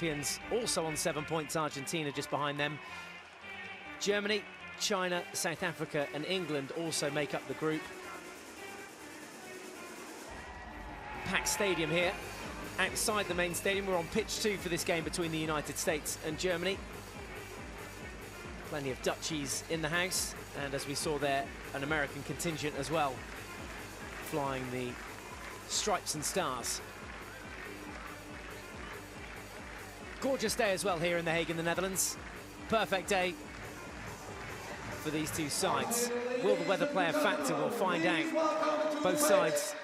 Champions also on 7 points, Argentina just behind them. Germany, China, South Africa and England also make up the group. Packed stadium here, outside the main stadium. We're on pitch 2 for this game between the United States and Germany. Plenty of Dutchies in the house, and as we saw there, an American contingent as well, flying the stripes and stars. Gorgeous day as well here in The Hague in the Netherlands. Perfect day for these two sides. Will the weather play a factor? We'll find out. Both sides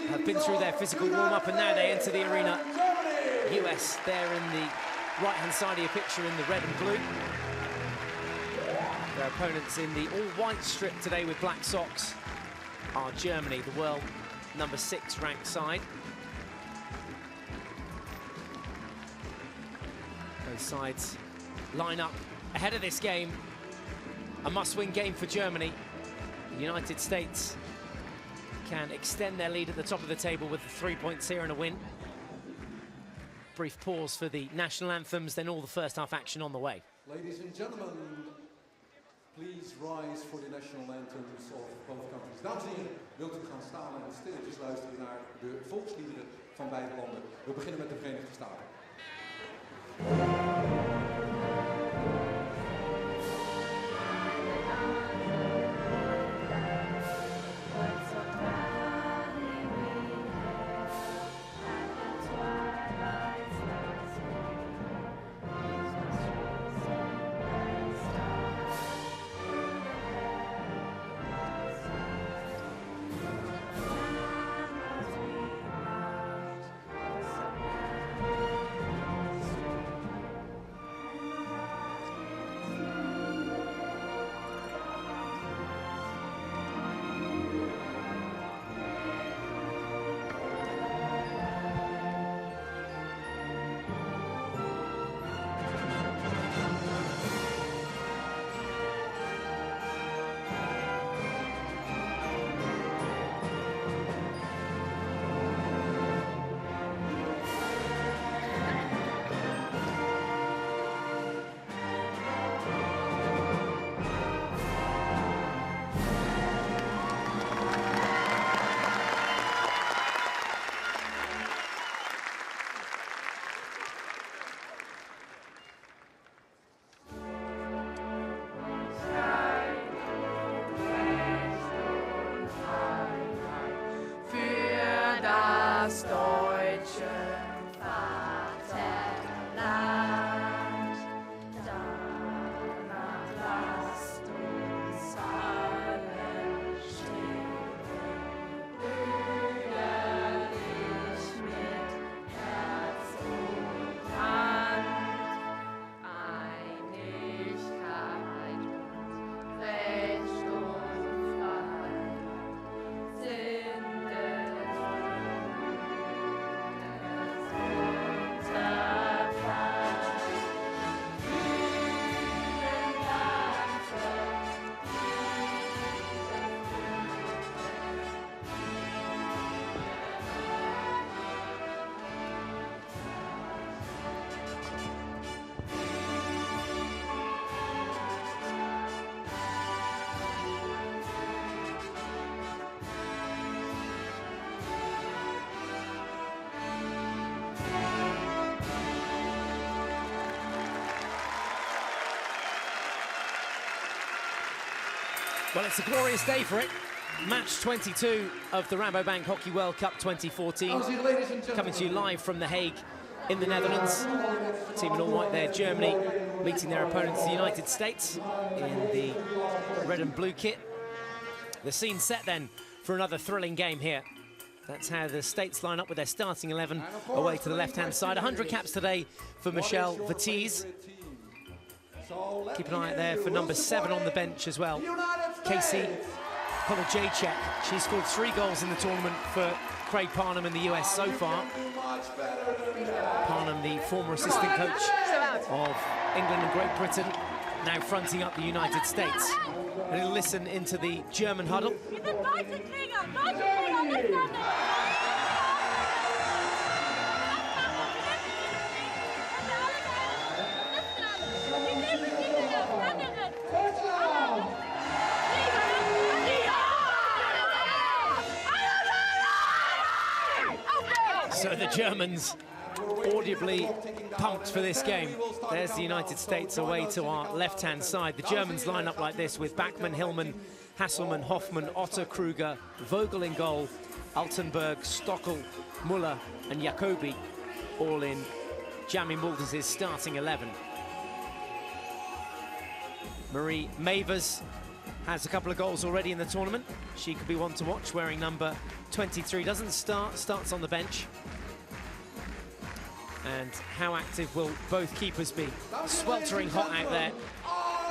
have been through their physical warm-up and now they enter the arena. US there in the right-hand side of your picture in the red and blue. Their opponents in the all-white strip today with black socks are Germany, the world number 6 ranked side. Both sides line up ahead of this game. A must-win game for Germany. The United States can extend their lead at the top of the table with the 3 points here and a win. Brief pause for the national anthems, then all the first half action on the way. Ladies and gentlemen, please rise for the national anthems of both countries. Dames en heren, wilt u gaan staan en stilletjes luisteren naar de volksliederen van beide landen. We beginnen met de Verenigde Staten. Das deutsche Vaterland, danach lasst uns alle stehen, brüderlich mit Herz und Hand, Einigkeit und Recht und Freiheit sind es. Well, it's a glorious day for it. Match 22 of the Rabobank Hockey World Cup 2014. Coming to you live from The Hague in the Netherlands. Team in all white there, Germany, meeting their opponents, the United States, in the red and blue kit. The scene set then for another thrilling game here. That's how the States line up with their starting 11 away to the left-hand side. 100 caps today for Michelle Vertees. Keep an eye out there for number 7 on the bench as well, Casey Polajacek. She scored 3 goals in the tournament for Craig Parnham in the US so far. Parnham, the former assistant coach of England and Great Britain, now fronting up the United States. A little listen into the German huddle. So the Germans audibly pumped for this game. There's the United States away to our left-hand side. The Germans line up like this with Bachmann, Hillman, Hasselmann, Hoffmann, Otter, Kruger, Vogel in goal, Altenberg, Stockel, Muller and Jacobi all in Jamie Mulders' starting 11. Marie Mavers has a couple of goals already in the tournament. She could be one to watch, wearing number 23. Doesn't start, starts on the bench. And how active will both keepers be? Sweltering hot out there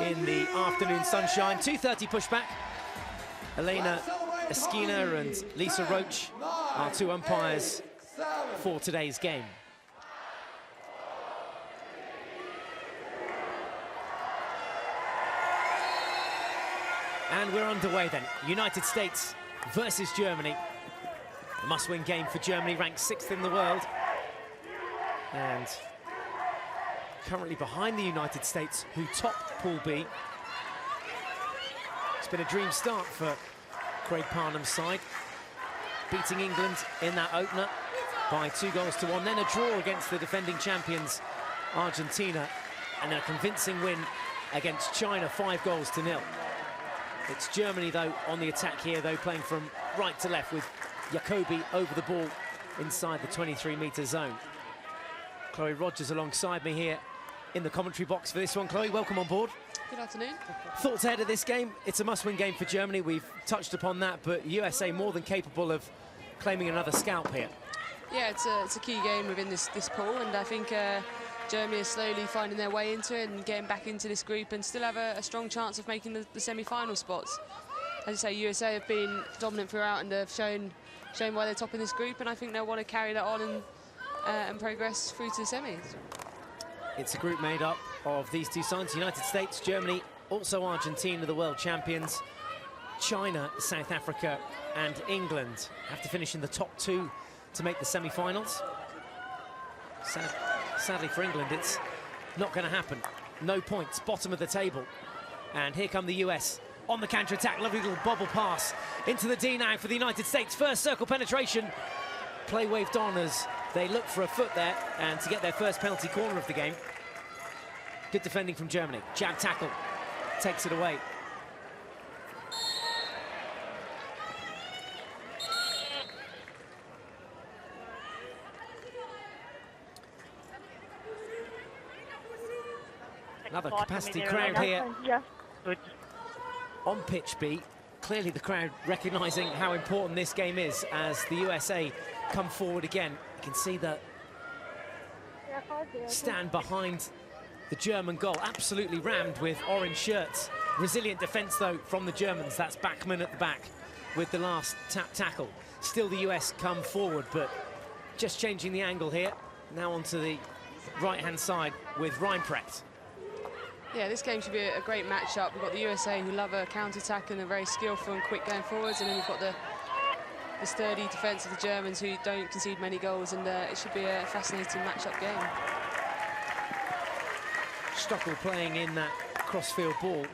in the afternoon sunshine. 2:30 pushback. Elena Esquina and Lisa Roach are two umpires for today's game. And we're underway then. United States versus Germany. A must-win game for Germany, ranked 6th in the world. And currently behind the United States, who topped Pool B. It's been a dream start for Craig Parnham's side, beating England in that opener by 2-1, then a draw against the defending champions Argentina, and a convincing win against China, 5-0. It's Germany, though, on the attack here, though, playing from right to left with Jacobi over the ball inside the 23-metre zone. Chloe Rogers alongside me here in the commentary box for this one. Chloe, welcome on board. Good afternoon. Thoughts ahead of this game? It's a must-win game for Germany. We've touched upon that, but USA more than capable of claiming another scalp here. Yeah, it's a key game within this pool, and I think Germany is slowly finding their way into it and getting back into this group, and still have a strong chance of making the semi-final spots. As I say, USA have been dominant throughout and have shown why they're top in this group, and I think they'll want to carry that on and progress through to the semis. It's a group made up of these two sides: United States, Germany, also Argentina, the world champions, China, South Africa and England have to finish in the top 2 to make the semi-finals. Sadly for England, it's not going to happen. No points, bottom of the table. And here come the US on the counter-attack. Lovely little bobble pass into the D now for the United States. First circle penetration. Play waved on as they look for a foot there and to get their first penalty corner of the game. Good defending from Germany. Jab tackle, takes it away. Another capacity crowd here on pitch B. Clearly the crowd recognising how important this game is as the USA come forward again. You can see the stand behind the German goal, absolutely rammed with orange shirts. Resilient defence though from the Germans. That's Bachmann at the back with the last tap tackle. Still the US come forward, but just changing the angle here. Now onto the right-hand side with Reinprecht. Yeah, this game should be a great match-up. We've got the USA who love a counter-attack and are very skillful and quick going forwards, and then we've got the sturdy defence of the Germans who don't concede many goals, and it should be a fascinating match-up game. Stockel playing in that crossfield ball.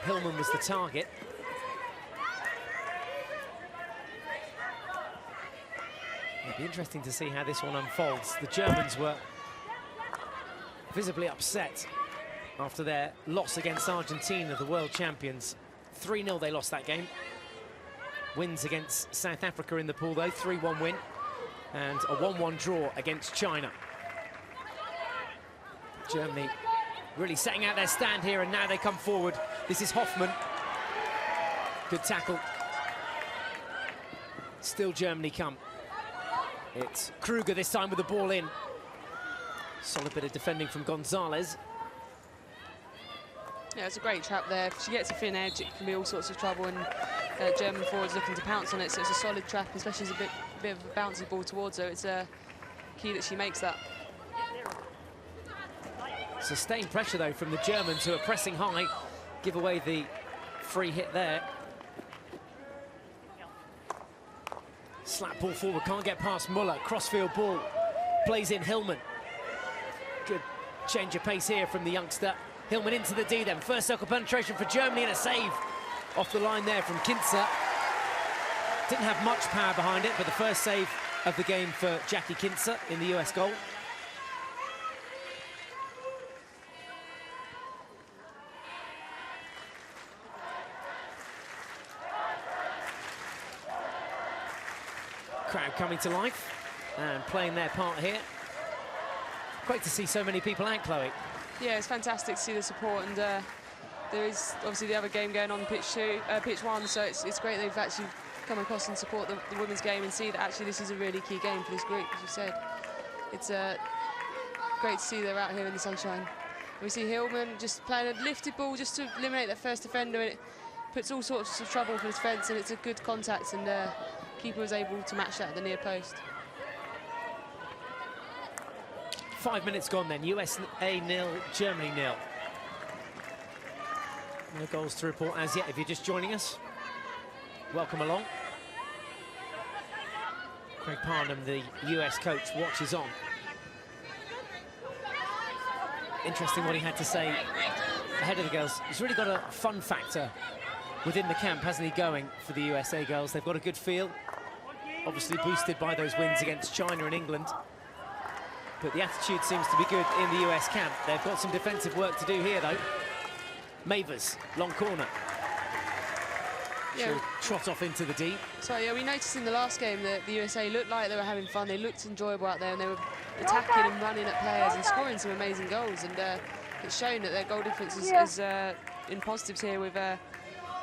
Hillman was the target. It'll be interesting to see how this one unfolds. The Germans were visibly upset after their loss against Argentina, the world champions. 3-0 they lost that game. Wins against South Africa in the pool though, 3-1 win, and a 1-1 draw against China. Germany really setting out their stand here, and now they come forward. This is Hoffmann. Good tackle. Still Germany come. It's Kruger this time with the ball in. Solid bit of defending from Gonzalez. Yeah, it's a great trap there. If she gets a thin edge, it can be all sorts of trouble, and German forwards looking to pounce on it, so it's a solid trap, especially as a bit of a bouncy ball towards her. It's key that she makes that. Sustained pressure, though, from the Germans, who are pressing high. Give away the free hit there. Slap ball forward, can't get past Muller. Crossfield ball, plays in Hillman. Good change of pace here from the youngster. Hillman into the D then. First circle penetration for Germany, and a save off the line there from Kinzer. Didn't have much power behind it, but the first save of the game for Jackie Kinzer in the US goal. Crowd coming to life and playing their part here. Great to see so many people out, Chloe. Yeah, it's fantastic to see the support, and there is obviously the other game going on pitch one, so it's great they've actually come across and support the women's game and see that actually this is a really key game for this group, as you said. It's great to see they're out here in the sunshine. We see Hillman just playing a lifted ball just to eliminate that first defender, and it puts all sorts of trouble for the defence, and it's a good contact, and keeper was able to match that at the near post. 5 minutes gone then, USA 0, Germany 0. No goals to report as yet. If you're just joining us, welcome along. Craig Parnham, the US coach, watches on. Interesting what he had to say ahead of the girls. He's really got a fun factor within the camp, hasn't he, going for the USA girls? They've got a good feel, obviously boosted by those wins against China and England. But the attitude seems to be good in the US camp. They've got some defensive work to do here, though. Mavers, long corner. Yeah. She'll trot off into the D. So, yeah, we noticed in the last game that the USA looked like they were having fun. They looked enjoyable out there, and they were attacking and running at players and scoring some amazing goals. And it's shown that their goal difference is in positives here with, I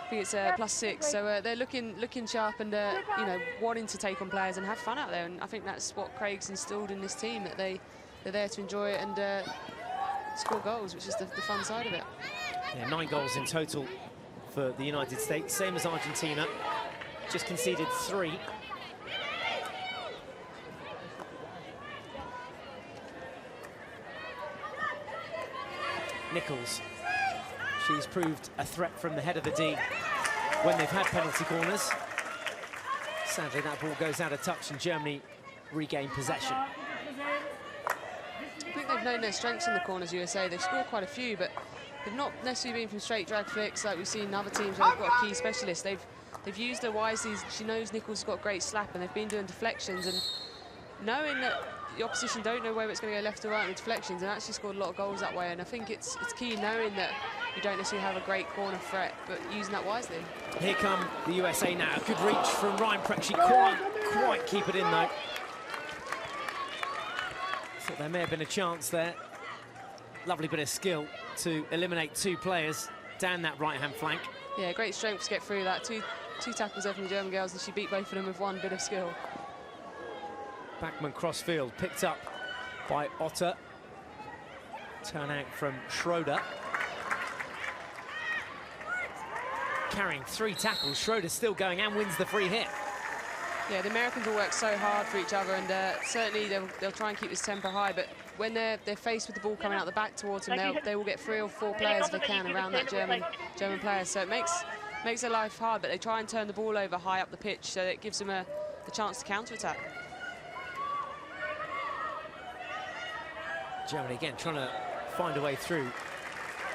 think it's +6. So they're looking sharp and, you know, wanting to take on players and have fun out there. And I think that's what Craig's instilled in this team, that they're there to enjoy it and score goals, which is the fun side of it. Yeah, 9 goals in total for the United States, same as Argentina, just conceded 3. Nichols, she's proved a threat from the head of the D when they've had penalty corners. Sadly, that ball goes out of touch and Germany regain possession. I think they've known their strengths in the corners, USA. They've scored quite a few, but they've not necessarily been from straight drag flicks like we've seen in other teams where they've got a key specialist. They've used her wisely. She knows Nichols has got a great slap, and they've been doing deflections, and knowing that the opposition don't know whether it's going to go left or right with deflections, and actually scored a lot of goals that way. And I think it's key knowing that you don't necessarily have a great corner threat, but using that wisely. Here come the USA now. Good reach from Ryan Preck. She can't quite keep it in, though. Thought there may have been a chance there. Lovely bit of skill to eliminate 2 players down that right-hand flank. Yeah, great strength to get through that. Two tackles there from the German girls, and she beat both of them with one bit of skill. Backman crossfield, picked up by Otter. Turn out from Schroeder. Carrying 3 tackles, Schroeder's still going and wins the free hit. Yeah, the Americans will work so hard for each other, and certainly they'll try and keep this tempo high, but when they're faced with the ball coming out the back towards them, they will get 3 or 4 players if they can around that German player. So it makes their life hard, but they try and turn the ball over high up the pitch, so it gives them the chance to counter-attack. Germany again trying to find a way through.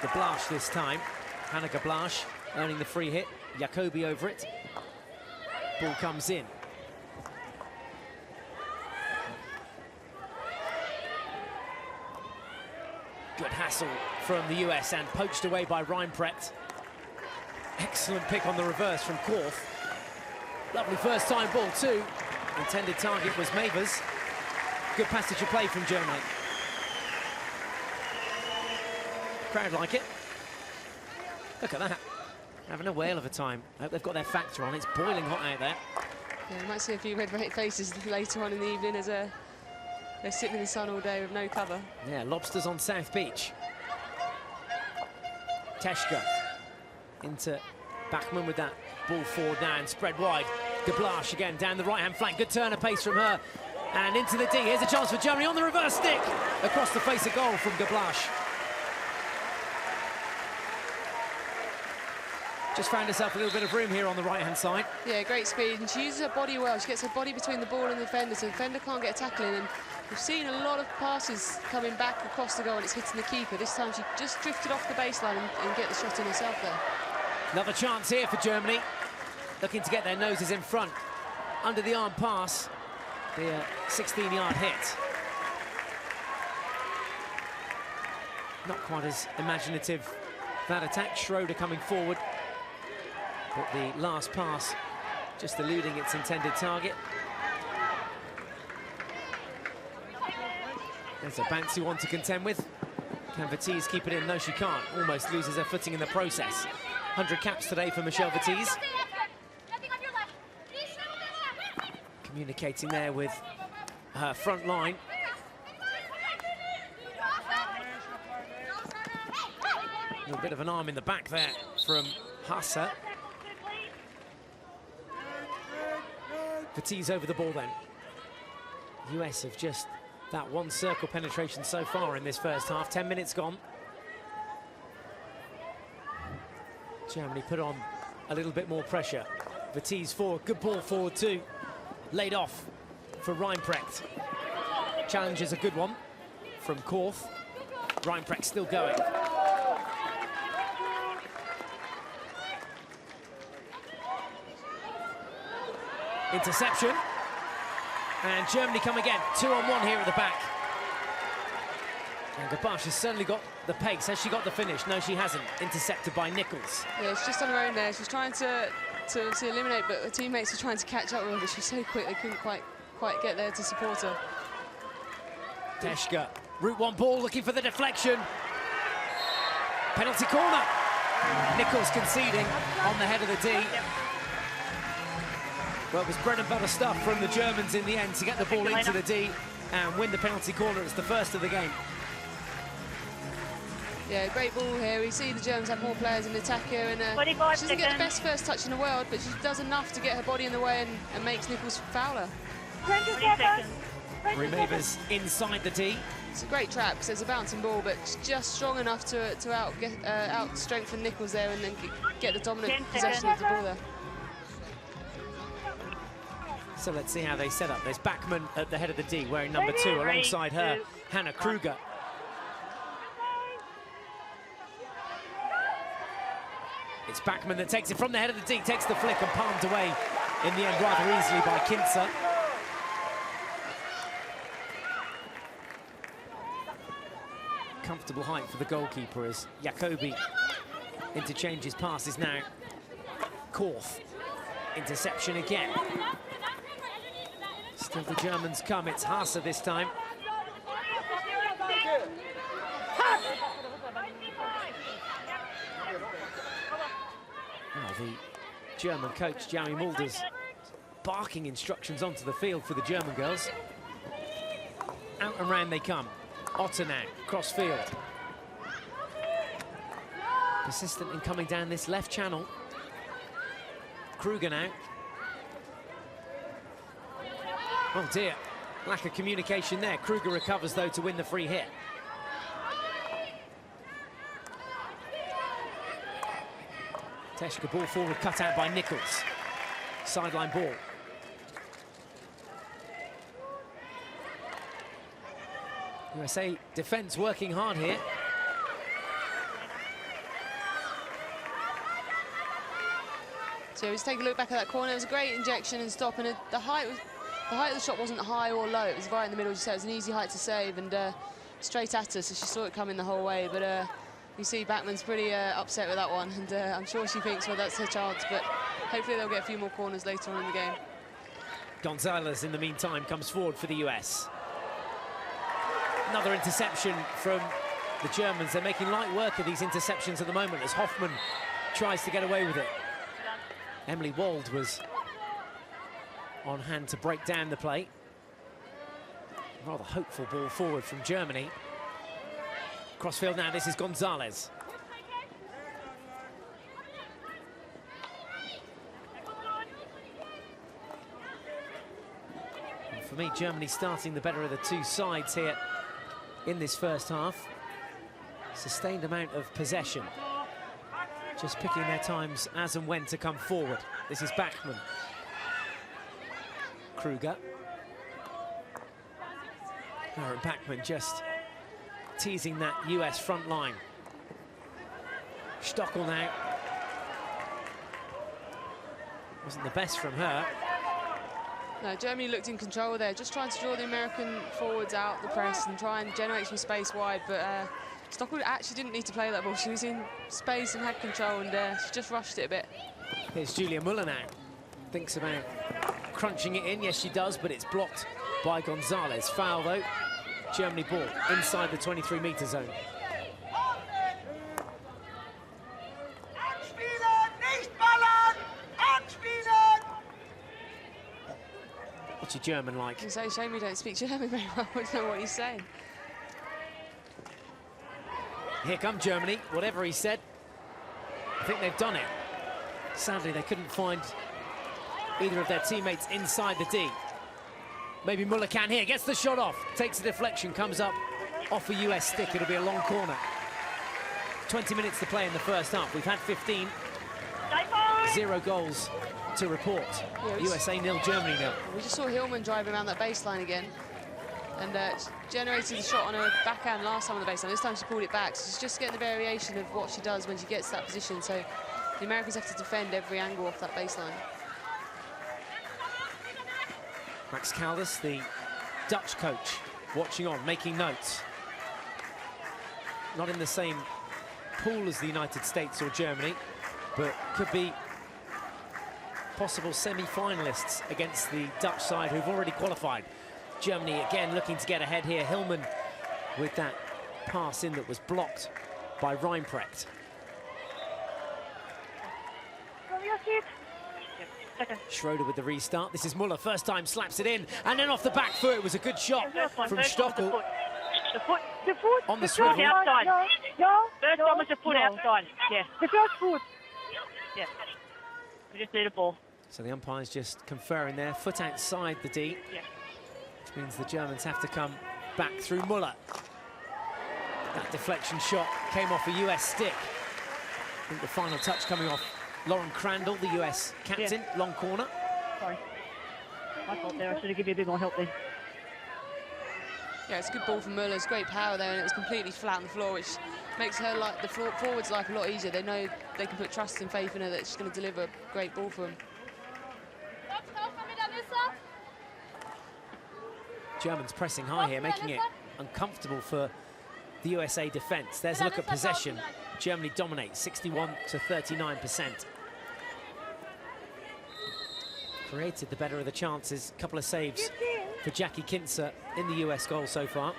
The Blasch this time. Hanneke Blasch earning the free hit. Jacobi over it. Ball comes in. Good hassle from the US and poached away by Reinprecht. Excellent pick on the reverse from Korf. Lovely first time ball too. Intended target was Mavers. Good passage of play from Germany. Crowd like it. Look at that. Having a whale of a time. I hope they've got their factor on. It's boiling hot out there. Yeah, we might see a few red faces later on in the evening as they're sitting in the sun all day with no cover. Yeah, lobsters on South Beach. Teschka into Bachmann with that ball forward now and spread wide. De Blasch again down the right-hand flank. Good turn of pace from her. And into the D. Here's a chance for Germany on the reverse stick. Across the face of goal from De Blasch. Just found herself a little bit of room here on the right-hand side. Yeah, great speed, and she uses her body well. She gets her body between the ball and the defender, so the defender can't get a tackle in. And we've seen a lot of passes coming back across the goal, and it's hitting the keeper. This time she just drifted off the baseline and get the shot in herself there. Another chance here for Germany. Looking to get their noses in front. Under the arm pass. The 16-yard hit. Not quite as imaginative, that attack. Schroeder coming forward. But the last pass just eluding its intended target. There's a bouncy one to contend with. Can Vitesse keep it in? No, she can't. Almost loses her footing in the process. 100 caps today for Michelle Vitesse. Communicating there with her front line. A little bit of an arm in the back there from Hasse. Vitesse over the ball then. US have just that one circle penetration so far in this first half. 10 minutes gone. Germany put on a little bit more pressure. Vitesse forward, good ball forward too. Laid off for Reinprecht. Challenge is a good one from Korth. Reinprecht still going. Interception. And Germany come again. 2-on-1 here at the back. And Gabash has certainly got the pace. Has she got the finish? No, she hasn't. Intercepted by Nichols. Yeah, she's just on her own there. She's trying to eliminate, but her teammates are trying to catch up with her, but she's so quick they couldn't quite get there to support her. Teschke, route one ball, looking for the deflection. Penalty corner. Nichols conceding on the head of the D. Well, it was bread and butter stuff from the Germans in the end to get the ball into the D and win the penalty corner. It's the first of the game. Yeah, great ball here. We see the Germans have more players in attack here, and she doesn't get the best first touch in the world, but she does enough to get her body in the way and makes Nichols foul her. 20 seconds. Remavers inside the D. It's a great trap because it's a bouncing ball, but she's just strong enough to out strengthen Nichols there and then get the dominant possession of the ball there. So let's see how they set up. There's Bachmann at the head of the D, wearing number 2, alongside her, Hannah Kruger. It's Bachmann that takes it from the head of the D, takes the flick and palmed away in the end rather easily by Kinzer. Comfortable height for the goalkeeper as Jacobi interchanges passes now. Korth, interception again. Still the Germans come, it's Hasse this time. Well, the German coach, Jamie Mulders, barking instructions onto the field for the German girls. Out and round they come. Otter now, cross field. Persistent in coming down this left channel. Kruger now. Oh dear, lack of communication there. Kruger recovers though to win the free hit. Teschke ball forward, cut out by Nichols. Sideline ball. USA defence working hard here. So let's take a look back at that corner. It was a great injection and stop, and the height of the shot wasn't high or low. It was right in the middle. She said it was an easy height to save and straight at her, so she saw it coming the whole way. But you see Bachmann's pretty upset with that one, and I'm sure she thinks, well, that's her chance. But hopefully they'll get a few more corners later on in the game. Gonzalez, in the meantime, comes forward for the US. Another interception from the Germans. They're making light work of these interceptions at the moment as Hoffman tries to get away with it. Emily Wald was on hand to break down the play. Rather hopeful ball forward from Germany. Crossfield now, this is Gonzalez. And for me, Germany starting the better of the two sides here in this first half. Sustained amount of possession. Just picking their times as and when to come forward. This is Bachmann. Kruger. Aaron Bachmann just teasing that US front line. Stockel now. Wasn't the best from her. No, Germany looked in control there, just trying to draw the American forwards out the press and try and generate some space wide, but Stockwell actually didn't need to play that ball. She was in space and had control, and she just rushed it a bit. Here's Julia Muller now. Thinks about crunching it in. Yes, she does, but it's blocked by Gonzalez. Foul, though. Germany ball inside the 23-metre zone. What's your German like? I say, shame you don't speak German very well. I don't know what he's saying. Here come Germany, whatever he said. I think they've done it. Sadly, they couldn't find either of their teammates inside the D. Maybe Muller can here, gets the shot off, takes a deflection, comes up off a US stick. It'll be a long corner. 20 minutes to play in the first half. We've had 15. 0 goals to report. Yeah, USA 0, Germany 0. We just saw Hillman driving around that baseline again. And generated the shot on her backhand last time on the baseline. This time she pulled it back. So she's just getting the variation of what she does when she gets to that position. So the Americans have to defend every angle off that baseline. Max Caldas, the Dutch coach, watching on, making notes. Not in the same pool as the United States or Germany, but could be possible semi-finalists against the Dutch side who've already qualified. Germany again looking to get ahead here. Hillman with that pass in that was blocked by Reinprecht. Schroeder with the restart. This is Muller, first time, slaps it in, and then off the back foot. It was a good shot from Stockwell. The foot on the swivel. Outside. No. First one was the foot outside. Yeah. The first foot. Yeah. We just need a ball. So the umpire's just conferring there. Foot outside the D. Yeah. Which means the Germans have to come back through Muller. That deflection shot came off a US stick. I think the final touch coming off Lauren Crandall, the US captain. Yeah. Long corner. Sorry. My fault there. I should have given you a bit more help there. Yeah, it's a good ball from Muller. It's great power there, and it was completely flat on the floor, which makes her the forward's life a lot easier. They know they can put trust and faith in her that she's going to deliver a great ball for them. Germans pressing high here, making it uncomfortable for the USA defence. There's a look at possession. Germany dominates 61 to 39%. Created the better of the chances. A couple of saves for Jackie Kinzer in the US goal so far.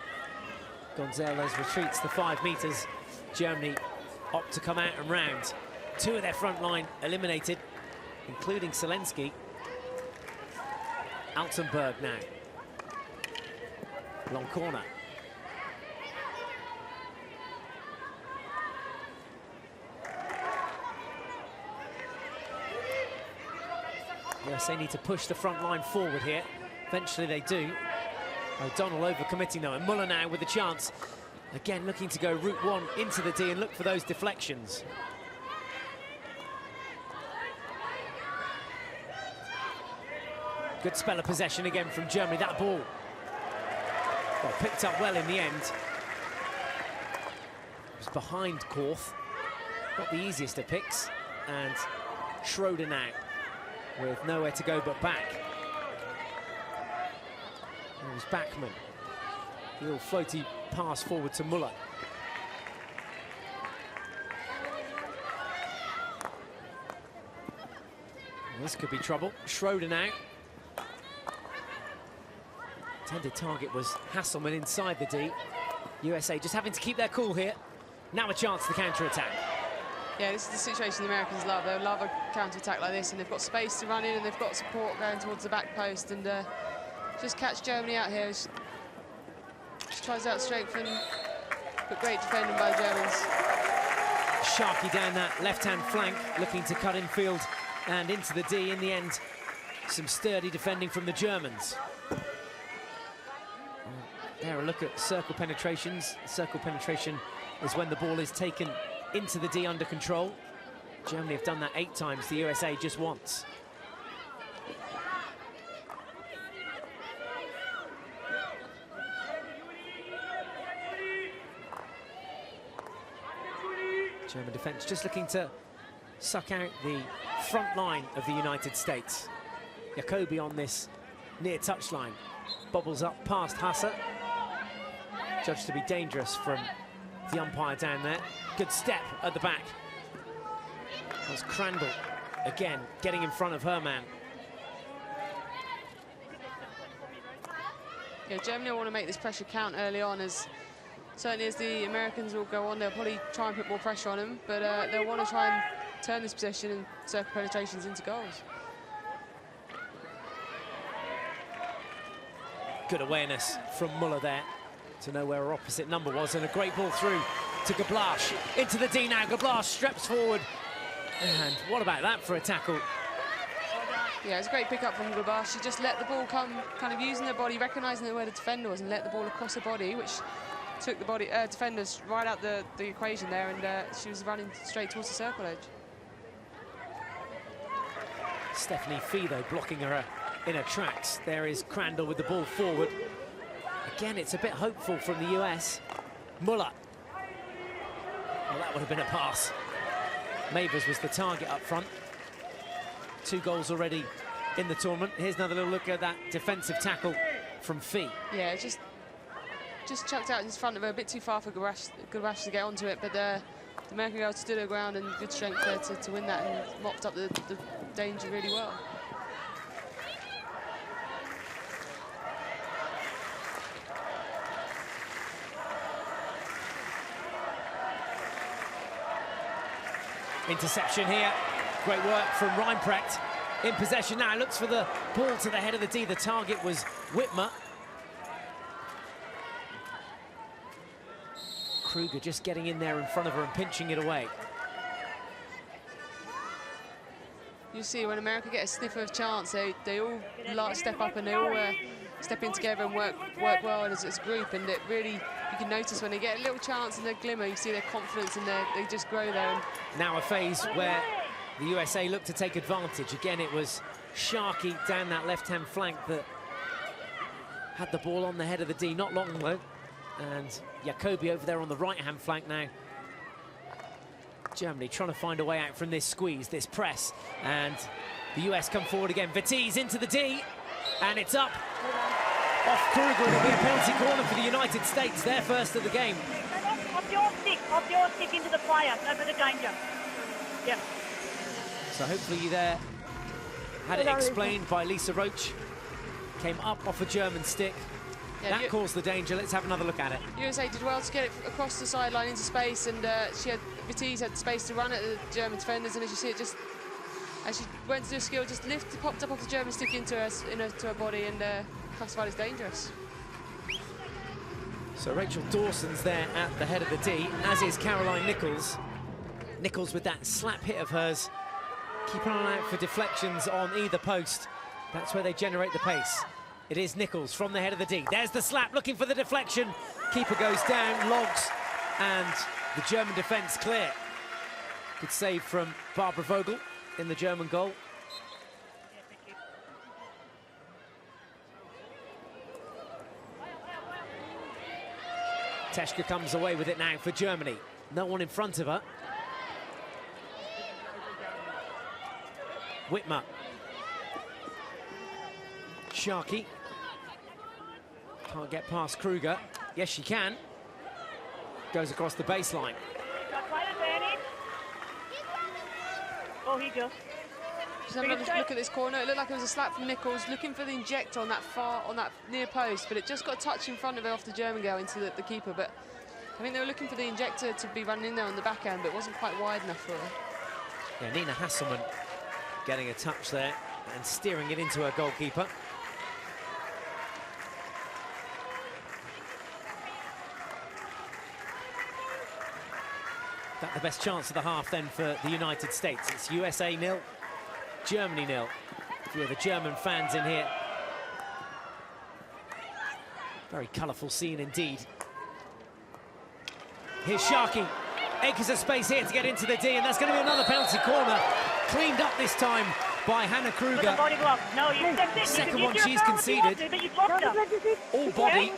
Gonzalez retreats the 5 metres. Germany opt to come out and round. 2 of their front line eliminated, including Selensky. Altenberg now. Long corner. Yes, they need to push the front line forward here. Eventually they do. O'Donnell overcommitting though, and Muller now with a chance. Again, looking to go route 1 into the D and look for those deflections. Good spell of possession again from Germany. That ball, well, picked up well in the end. It was behind Korth. Not the easiest of picks. And Schroeder now with nowhere to go but back. It was Bachmann. A little floaty pass forward to Muller. Well, this could be trouble. Schroeder now. Intended target was Hasselman inside the D. USA just having to keep their cool here. Now a chance to counter-attack. Yeah, this is the situation the Americans love. They love a counter-attack like this, and they've got space to run in, and they've got support going towards the back post, and just catch Germany out here. Just tries out strength, but great defending by the Germans. Sharkey down that left-hand flank, looking to cut infield and into the D. In the end, some sturdy defending from the Germans. There, a look at circle penetrations. Circle penetration is when the ball is taken into the D under control. Germany have done that 8 times, the USA just once. German defence just looking to suck out the front line of the United States. Jacobi on this near touchline. Bobbles up past Hassa. Judged to be dangerous from the umpire down there. Good step at the back. That was Crandall, again, getting in front of her man. Yeah, Germany will want to make this pressure count early on, as certainly as the Americans will go on, they'll probably try and put more pressure on them, but they'll want to try and turn this possession and circle penetrations into goals. Good awareness from Muller there to know where her opposite number was, and a great ball through to Gablash. Into the D now, Gablash steps forward. And what about that for a tackle? Yeah, it's a great pick up from Gablash. She just let the ball come, kind of using her body, recognising where the defender was, and let the ball across her body, which took the defenders right out the equation there, and she was running straight towards the circle edge. Stephanie Fee, though, blocking her in her tracks. There is Crandall with the ball forward. Again, it's a bit hopeful from the US. Muller. Well, that would have been a pass. Mavers was the target up front. 2 goals already in the tournament. Here's another little look at that defensive tackle from Fee. Yeah, just chucked out in front of her, a bit too far for Gablash to get onto it, but the American girl stood her ground and good strength there to win that, and mopped up the danger really well. Interception here. Great work from Reinprecht. In possession now, looks for the ball to the head of the D. The target was Whitmer. Kruger just getting in there in front of her and pinching it away. You see, when America get a sniff of chance, they all step up, and they all step in together and work well as a group, and it really, you can notice when they get a little chance and their glimmer, you see their confidence, and they just grow there. Now a phase where the USA look to take advantage. Again, it was Sharkey down that left-hand flank that had the ball on the head of the D not long ago. And Jacobi over there on the right-hand flank now. Germany trying to find a way out from this squeeze, this press. And the US come forward again. Vitesse into the D. And it's up. Off Kruger. It'll be a penalty corner for the United States. Their first of the game. Off your stick into the player. Over the danger. Yeah. So hopefully there had it explained by Lisa Roach. Came up off a German stick. Yeah, that caused the danger. Let's have another look at it. USA did well to get it across the sideline into space, and Vitesse had space to run at the German defenders, and as you see it, just as she went to do a skill, just popped up off the German stick into her body, and classified as dangerous. So Rachel Dawson's there at the head of the D, as is Caroline Nichols. Nichols with that slap hit of hers. Keep an eye out for deflections on either post. That's where they generate the pace. It is Nichols from the head of the D. There's the slap, looking for the deflection. Keeper goes down, logs, and the German defence clear. Good save from Barbara Vogel in the German goal. Teschke comes away with it now for Germany. No one in front of her. Whitmer. Sharkey. Can't get past Kruger. Yes, she can. Goes across the baseline. Oh, he does. Just having a look at this corner. It looked like it was a slap from Nichols, looking for the injector on that near post, but it just got a touch in front of her off the German girl into the keeper. But I think they were looking for the injector to be running in there on the backhand, but it wasn't quite wide enough for her. Yeah, Nina Hasselman getting a touch there and steering it into her goalkeeper. That the best chance of the half then for the United States. It's USA 0, Germany 0. A few of the German fans in here. Very colourful scene indeed. Here's Sharkey. Acres of space here to get into the D, and that's going to be another penalty corner. Cleaned up this time by Hannah Kruger. No, you second one she's conceded. All body.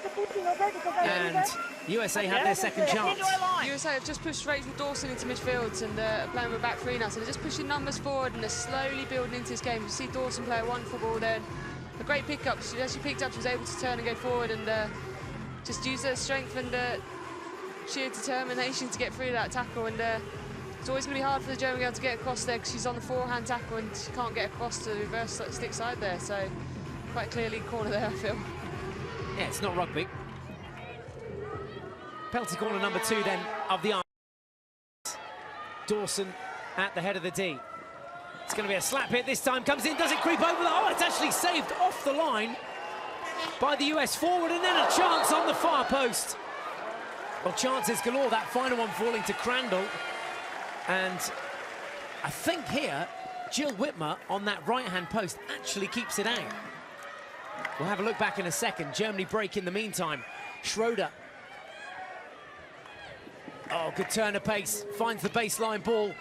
And USA had their second chance. USA have just pushed Rachel Dawson into midfield and playing with back three now, so they're just pushing numbers forward and they're slowly building into this game. You see Dawson play a wonderful ball there. a great pickup. As she picked up, she was able to turn and go forward and just use her strength and sheer determination to get through that tackle. And it's always going to be hard for the German girl to get across there because she's on the forehand tackle and she can't get across to the reverse stick side there. So quite clearly corner there, I feel. Yeah, it's not rugby. Penalty corner number 2 then of the arm. Dawson at the head of the D. It's going to be a slap hit this time, comes in, does it creep over the... Oh, it's actually saved off the line by the US forward, and then a chance on the far post. Well, chances galore, that final one falling to Crandall. And I think here, Jill Whitmer on that right-hand post actually keeps it out. We'll have a look back in a second. Germany break in the meantime. Schroeder. Oh, good turn of pace, finds the baseline ball,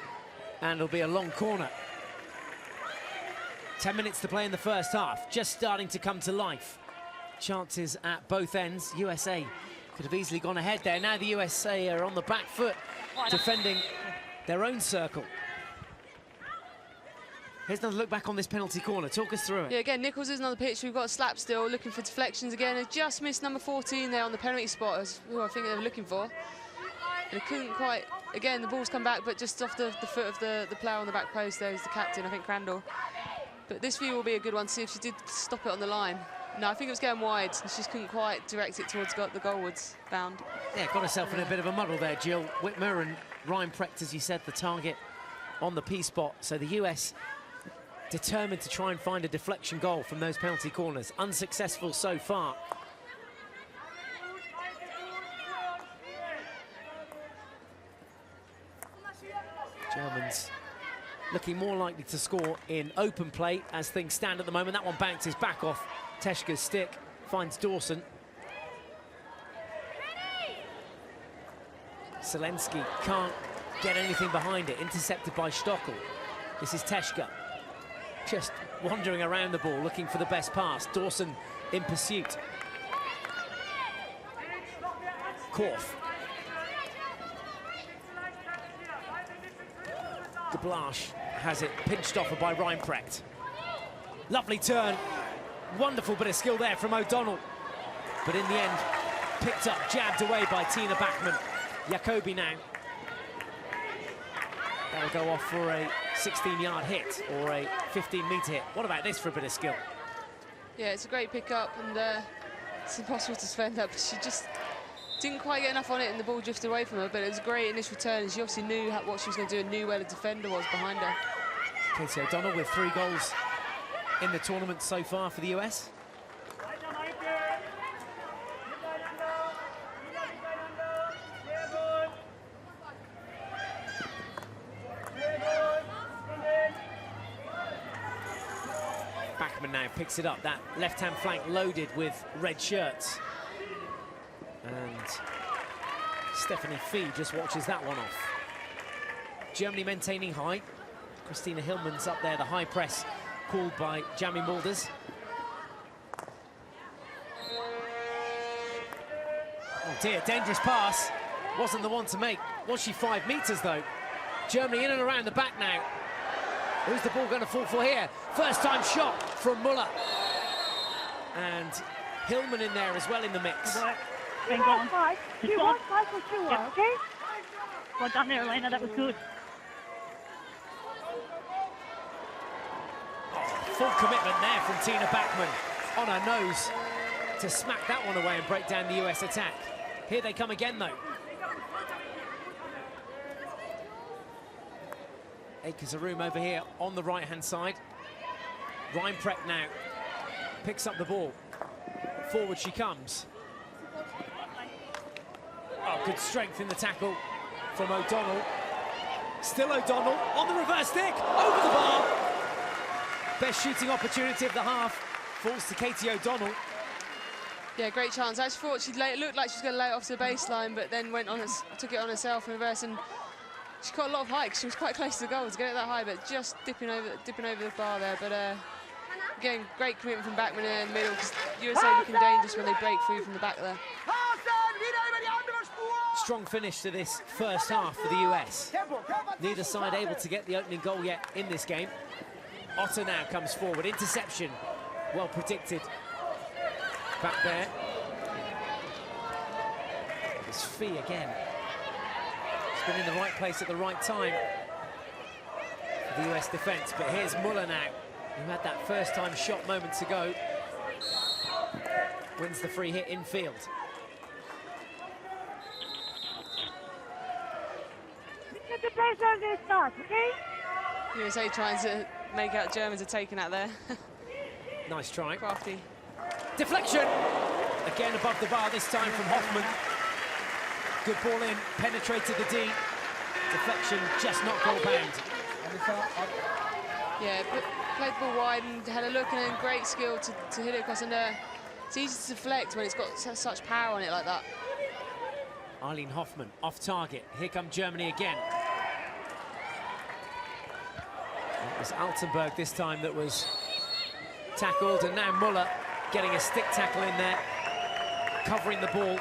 and it'll be a long corner. 10 minutes to play in the first half, just starting to come to life. Chances at both ends. USA could have easily gone ahead there. Now the USA are on the back foot, defending their own circle. Here's another look back on this penalty corner. Talk us through it. Yeah, again, Nichols is on the pitch. We've got a slap still, looking for deflections again. Has just missed number 14 there on the penalty spot, as who I think they were looking for. And it couldn't quite, again, the ball's come back, but just off the foot of the player on the back post there is the captain, I think Crandall. But this view will be a good one to see if she did stop it on the line. No, I think it was going wide, and she just couldn't quite direct it towards the goalwards bound. Yeah, got herself in a bit of a muddle there, Jill Whitmer, and Ryan Precht, as you said, the target on the P spot. So the US determined to try and find a deflection goal from those penalty corners. Unsuccessful so far. Germans looking more likely to score in open play as things stand at the moment. That one bounces back off Teschka's stick, finds Dawson. Zelensky can't get anything behind it, intercepted by Stockel. This is Teschka, just wandering around the ball, looking for the best pass. Dawson in pursuit. Korf. De Blache has it pinched off by Ryan Precht. Lovely turn, wonderful bit of skill there from O'Donnell, but in the end picked up, jabbed away by Tina Backman. Jacobi now. That'll go off for a 16-yard hit or a 15-metre hit. What about this for a bit of skill? Yeah, it's a great pickup, and it's impossible to defend that, but she just didn't quite get enough on it and the ball drifted away from her, but it was a great initial turn, and she obviously knew what she was going to do and knew where the defender was behind her. Katie O'Donnell with 3 goals in the tournament so far for the US. Backman now picks it up, that left-hand flank loaded with red shirts. And Stephanie Fee just watches that one off. Germany maintaining high. Christina Hillman's up there, the high press called by Jamie Mulders. Oh dear, dangerous pass. Wasn't the one to make. Was she 5 metres though? Germany in and around the back now. Who's the ball going to fall for here? First time shot from Muller. And Hillman in there as well in the mix. You want five for sure, okay? Well done there, Elena, that was good. Oh, full commitment there from Tina Backman on her nose to smack that one away and break down the US attack. Here they come again though. Acres of room over here on the right-hand side. Ryan Precht now picks up the ball. Forward she comes. Oh, good strength in the tackle from O'Donnell. Still O'Donnell on the reverse stick, over the bar. Best shooting opportunity of the half falls to Katie O'Donnell. Yeah, great chance. I actually thought it looked like she was going to lay it off to the baseline, but then took it on herself in reverse, and she got a lot of height. She was quite close to the goal to get it that high, but just dipping over the bar there. But again, great commitment from Backman in the middle, because USA looking dangerous when they break through from the back there. Strong finish to this first half for the US. Neither side able to get the opening goal yet in this game. Otter now comes forward, interception well predicted back there. It's Fee again. He's been in the right place at the right time for the US defence, but here's Muller now, who had that first-time shot moments ago. Wins the free hit infield. Get the pace on this start, okay? USA trying to make out Germans are taking out there. Nice try. Crafty. Deflection! Again above the bar, this time from Hoffman. Good ball in, penetrated the D. Deflection, just not goal bound. Yeah, played the ball wide and had a look, and then great skill to hit it across. And it's easy to deflect when it's got such power on it like that. Eileen Hoffman off target. Here come Germany again. It was Altenberg this time that was tackled, and now Muller getting a stick tackle in there, covering the ball,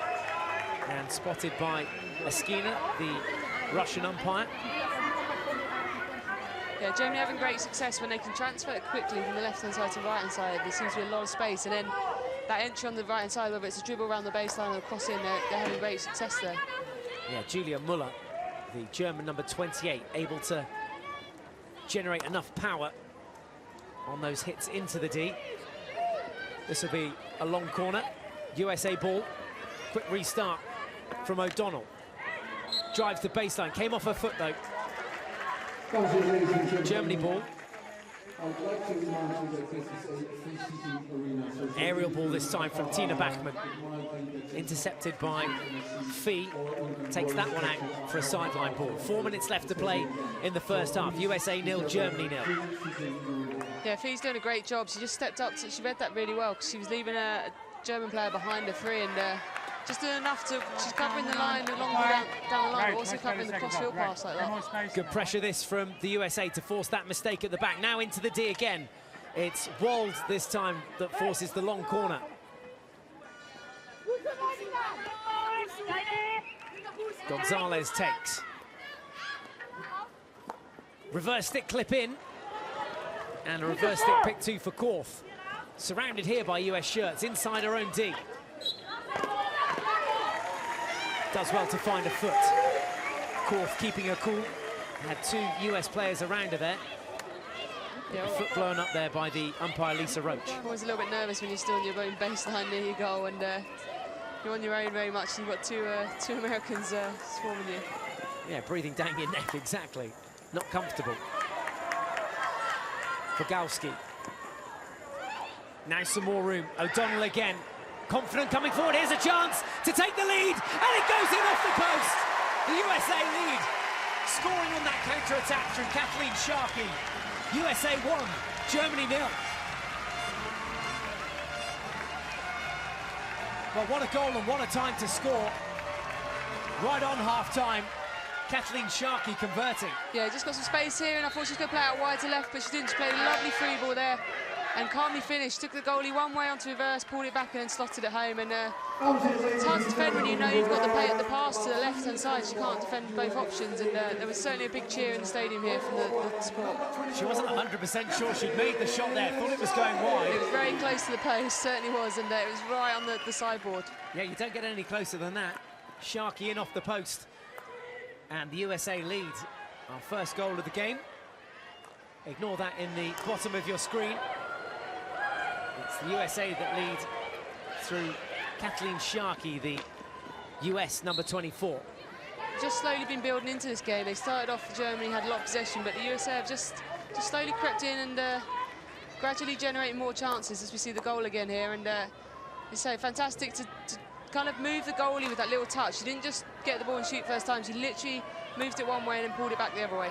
and spotted by Eskina, the Russian umpire. Yeah, Germany having great success when they can transfer it quickly from the left-hand side to the right-hand side. There seems to be a lot of space, and then that entry on the right-hand side, whether it's a dribble around the baseline or a cross in, they're having great success there. Yeah, Julia Muller, the German number 28, able to generate enough power on those hits into the D. This will be a long corner. USA ball. Quick restart from O'Donnell. Drives the baseline. Came off her foot, though. Germany ball. Aerial ball this time from Tina Bachmann. Intercepted by Fee. Takes that one out for a sideline ball. 4 minutes left to play in the first half. USA 0, Germany 0. Yeah, Fee's doing a great job. She just stepped up. She read that really well, because she was leaving a German player behind her free, and just doing enough to. She's covering the line along down the line, but also covering the cross-field pass like that. Good pressure this from the USA to force that mistake at the back. Now into the D again. It's Wald this time that forces the long corner. Gonzalez takes. Reverse stick clip in. And a reverse stick pick two for Korf. Surrounded here by US shirts inside her own D. Does well to find a foot. Korf keeping her cool. Had two US players around her there. Yeah, foot blown up there by the umpire Lisa Roach. Always a little bit nervous when you're still on your own baseline near your goal, and you're on your own very much. You've got two Americans swarming you. Yeah, breathing down your neck, exactly. Not comfortable. Bogalski. Now some more room. O'Donnell again. Confident coming forward. Here's a chance to take the lead. And it goes in off the post. The USA lead. Scoring on that counter-attack through Kathleen Sharkey. USA 1, Germany 0. Well, what a goal and what a time to score. Right on half-time. Kathleen Sharkey converting. Yeah, just got some space here, and I thought she was going to play out wide to left, but she didn't. She played a lovely free ball there and calmly finished. Took the goalie one way onto reverse, pulled it back and then slotted it home. And it's hard to defend when you know you've got the pass to the left-hand side. She can't defend both options, and there was certainly a big cheer in the stadium here from the support. She wasn't 100% sure she'd made the shot there. Thought it was going wide. It was very close to the post, certainly was, and it was right on the sideboard. Yeah, you don't get any closer than that. Sharkey in off the post. And the USA lead. Our first goal of the game. Ignore that in the bottom of your screen. It's the USA that lead through Kathleen Sharkey, the US number 24. Just slowly been building into this game. They started off, Germany had a lot of possession, but the USA have just slowly crept in and gradually generating more chances as we see the goal again here. And it's so fantastic to kind of move the goalie with that little touch. She didn't just get the ball and shoot first time. She literally moved it one way and then pulled it back the other way.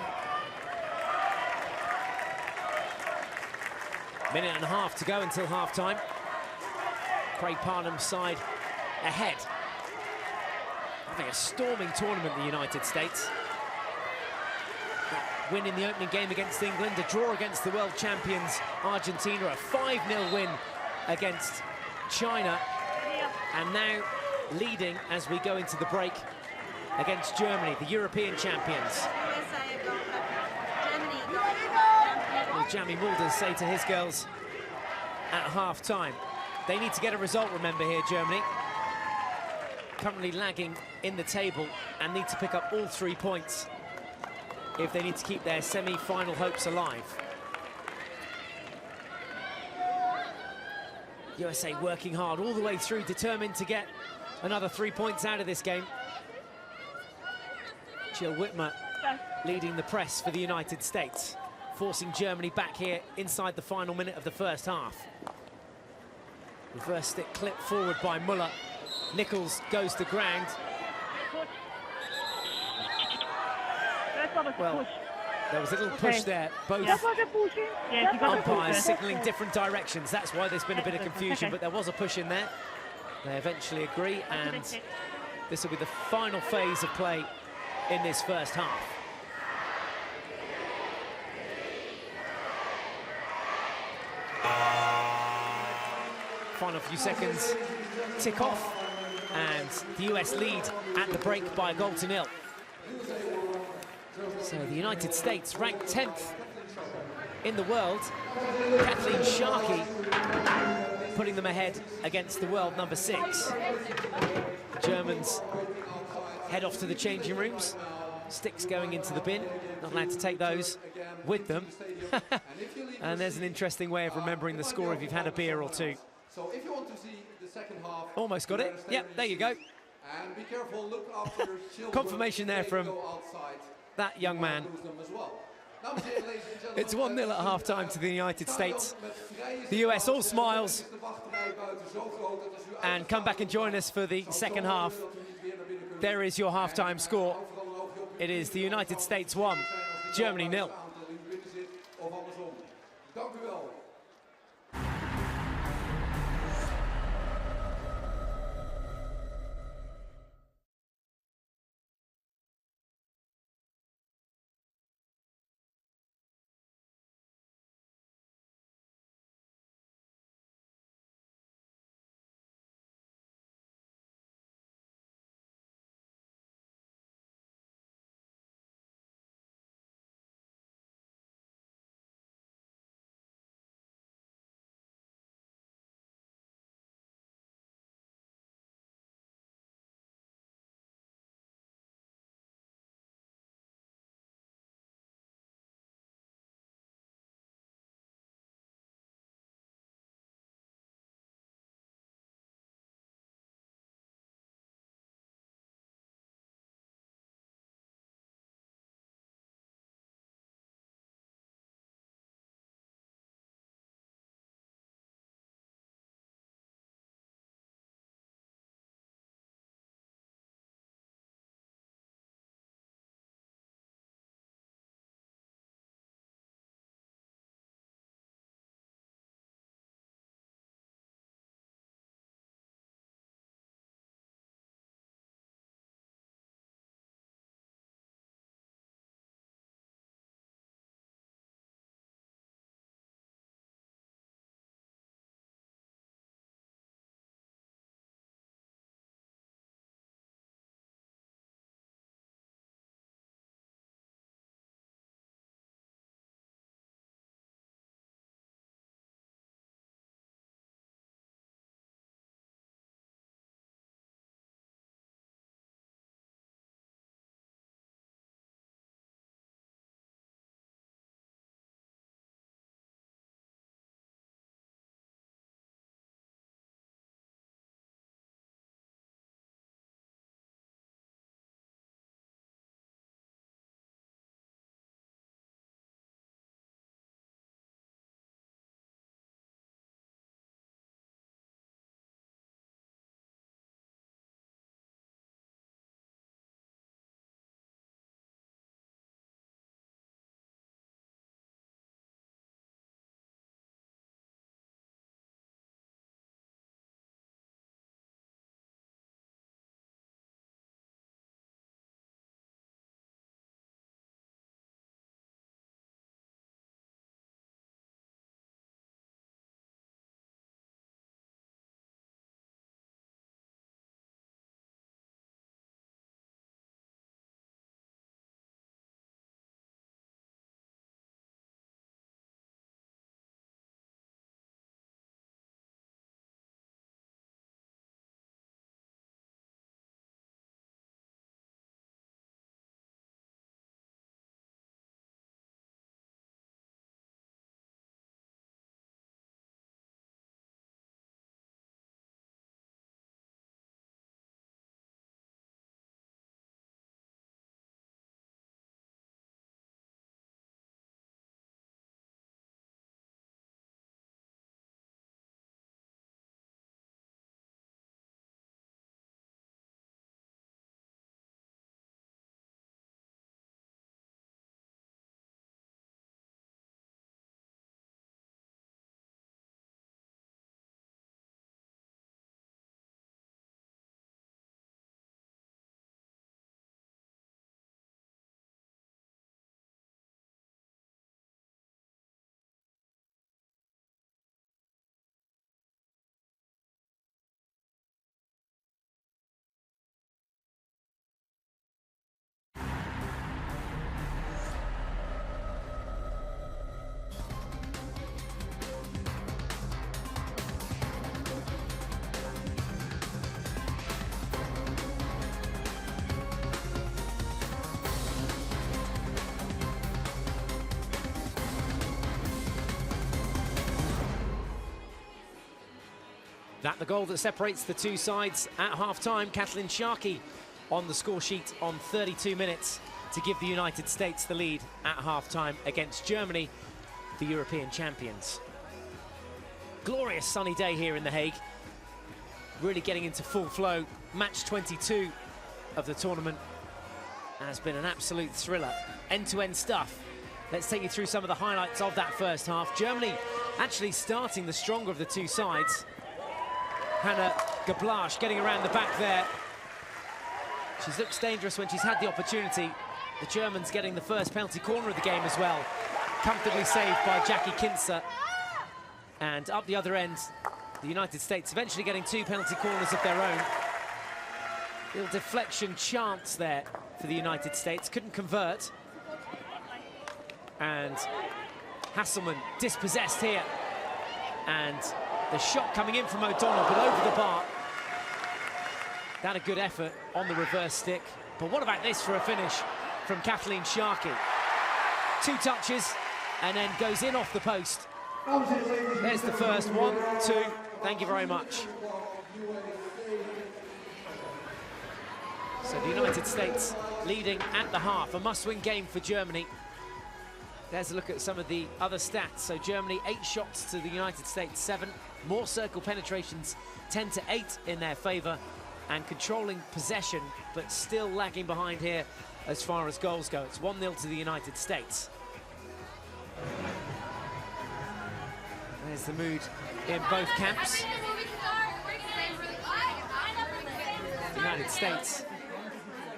Minute and a half to go until half-time. Craig Parnham's side ahead. Having a storming tournament, the United States. That win in the opening game against England, a draw against the world champions Argentina, a 5-0 win against China, and now leading as we go into the break against Germany, the European champions. Will Jamie Mulders say to his girls, at half-time. They need to get a result, remember, here, Germany. Currently lagging in the table and need to pick up all 3 points if they need to keep their semi-final hopes alive. USA working hard all the way through, determined to get another 3 points out of this game. Jill Whitmer leading the press for the United States, forcing Germany back here inside the final minute of the first half. Reverse stick clip forward by Muller. Nichols goes to ground. Well, there was a little push there. Both umpires signalling different directions. That's why there's been a bit of confusion, but there was a push in there. They eventually agree, and this will be the final phase of play in this first half. Final few seconds tick off, and the US lead at the break by a goal to nil. So the United States ranked 10th in the world. Kathleen Sharkey putting them ahead against the world number 6. The Germans head off to the changing rooms. Sticks going into the bin. Not allowed to take those with them. And there's an interesting way of remembering the score if you've had a beer or two. So if you want to see the second half, almost got it. Yep, there you go. And be careful, look after your children. Confirmation there from that young man. It's 1-0 at half-time to the United States. The US all smiles and come back and join us for the second half. There is your half-time score. It is the United States 1, Germany 0. That the goal that separates the two sides at half-time. Kathleen Sharkey on the score sheet on 32 minutes to give the United States the lead at half-time against Germany, the European champions. Glorious sunny day here in The Hague. Really getting into full flow. Match 22 of the tournament has been an absolute thriller. End-to-end stuff. Let's take you through some of the highlights of that first half. Germany actually starting the stronger of the two sides. Hannah Gablash getting around the back there. She's looked dangerous when she's had the opportunity. The Germans getting the first penalty corner of the game as well. Comfortably saved by Jackie Kinzer. And up the other end, the United States eventually getting two penalty corners of their own. Little deflection chance there for the United States. Couldn't convert. And Hasselman dispossessed here. And the shot coming in from O'Donnell, but over the bar. That a good effort on the reverse stick. But what about this for a finish from Kathleen Sharkey? 2 touches, and then goes in off the post. There's the first, 1, 2, thank you very much. So the United States leading at the half, a must-win game for Germany. There's a look at some of the other stats. So Germany, 8 shots to the United States, 7. More circle penetrations, 10-8 in their favour. And controlling possession, but still lagging behind here as far as goals go. It's 1-0 to the United States. There's the mood in both camps. The United States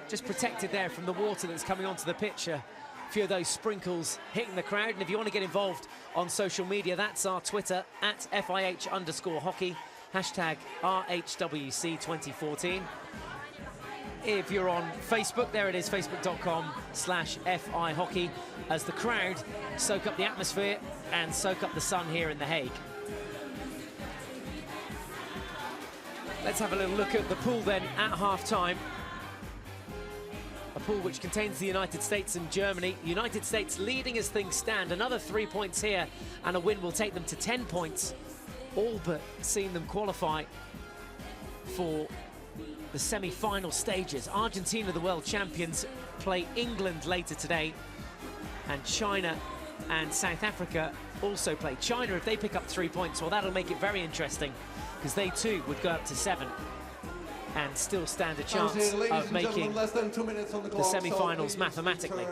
just protected there from the water that's coming onto the pitch. A few of those sprinkles hitting the crowd. And if you want to get involved on social media, that's our Twitter, at @FIH_hockey, hashtag RHWC2014. If you're on Facebook, there it is, facebook.com/FIHockey, as the crowd soak up the atmosphere and soak up the sun here in The Hague. Let's have a little look at the pool then at half-time. A pool which contains the United States and Germany. United States leading as things stand. Another 3 points here, and a win will take them to 10 points. All but seeing them qualify for the semi-final stages. Argentina, the world champions, play England later today, and China and South Africa also play. China, if they pick up 3 points, well, that'll make it very interesting, because they too would go up to 7 and still stand a chance of making the semi-finals mathematically.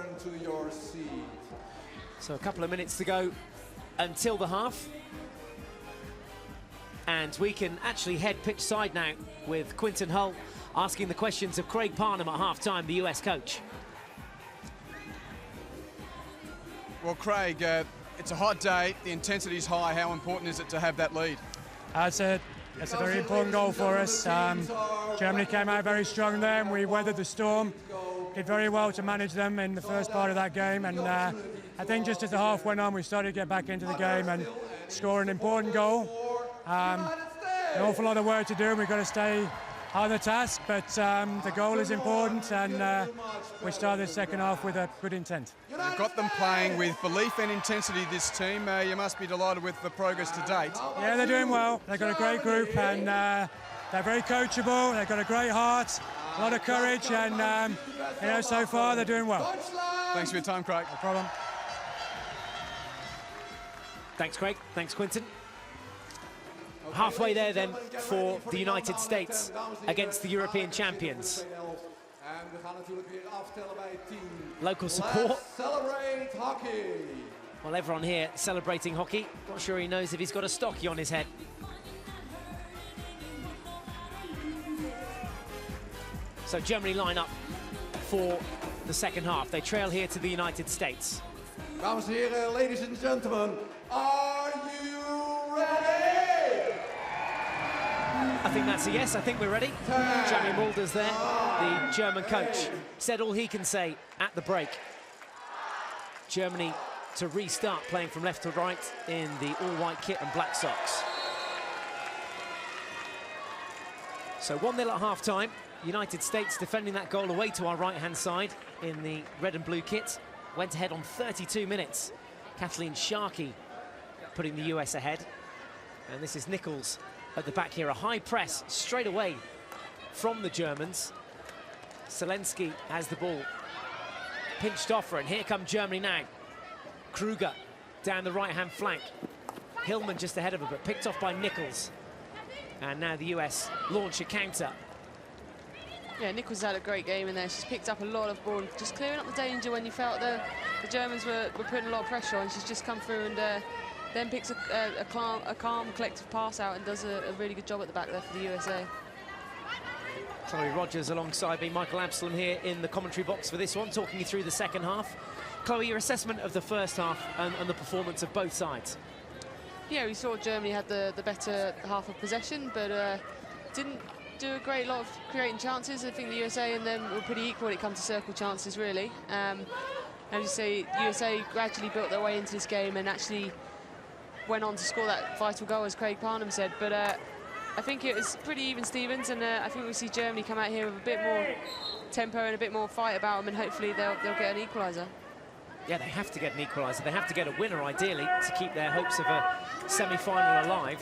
So a couple of minutes to go until the half. And we can actually head pitch side now with Quinton Hull asking the questions of Craig Parnham at half-time, the US coach. Well, Craig, it's a hot day, the intensity is high. How important is it to have that lead? It's a very important goal for us. Germany came out very strong there, and we weathered the storm. Did very well to manage them in the first part of that game, and I think just as the half went on, we started to get back into the game and score an important goal. An awful lot of work to do, and we've got to stay on the task, but the goal is important, and we started the second half with a good intent. You've got them playing with belief and intensity, this team. You must be delighted with the progress to date. Yeah, they're doing well. They've got a great group, and they're very coachable. They've got a great heart, a lot of courage, and you know, so far they're doing well. Thanks for your time, Craig. No problem. Thanks, Craig. Thanks, Quinton. Halfway there then for the United States against the European champions. Local support. Celebrate hockey. Well, everyone here celebrating hockey. Not sure he knows if he's got a stocky on his head. So Germany line up for the second half. They trail here to the United States. Dames en heren, ladies and gentlemen, are you ready? I think that's a yes. I think we're ready. Jamie Mulders there, the German coach, said all he can say at the break. Germany to restart playing from left to right in the all-white kit and black socks. So 1-0 at half-time. United States defending that goal away to our right-hand side in the red and blue kit. Went ahead on 32 minutes. Kathleen Sharkey putting the US ahead. And this is Nichols at the back here. A high press straight away from the Germans. Zelensky has the ball. Pinched off her, and here come Germany now. Kruger down the right-hand flank. Hillman just ahead of her, but picked off by Nichols. And now the US launch a counter. Yeah, Nichols had a great game in there. She's picked up a lot of ball, just clearing up the danger when you felt the Germans were putting a lot of pressure on. She's just come through and then picks a calm, collective pass out and does a really good job at the back there for the USA. Chloe Rogers alongside me, Michael Absalom here in the commentary box for this one, talking you through the second half. Chloe, your assessment of the first half and the performance of both sides? Yeah, we saw Germany had the better half of possession, but didn't do a great lot of creating chances. I think the USA and them were pretty equal when it comes to circle chances, really. As you say, USA gradually built their way into this game and actually went on to score that vital goal, as Craig Parnham said. But I think it was pretty even Stevens, and I think we see Germany come out here with a bit more tempo and a bit more fight about them, and hopefully they'll get an equaliser. Yeah, they have to get an equaliser. They have to get a winner, ideally, to keep their hopes of a semi-final alive.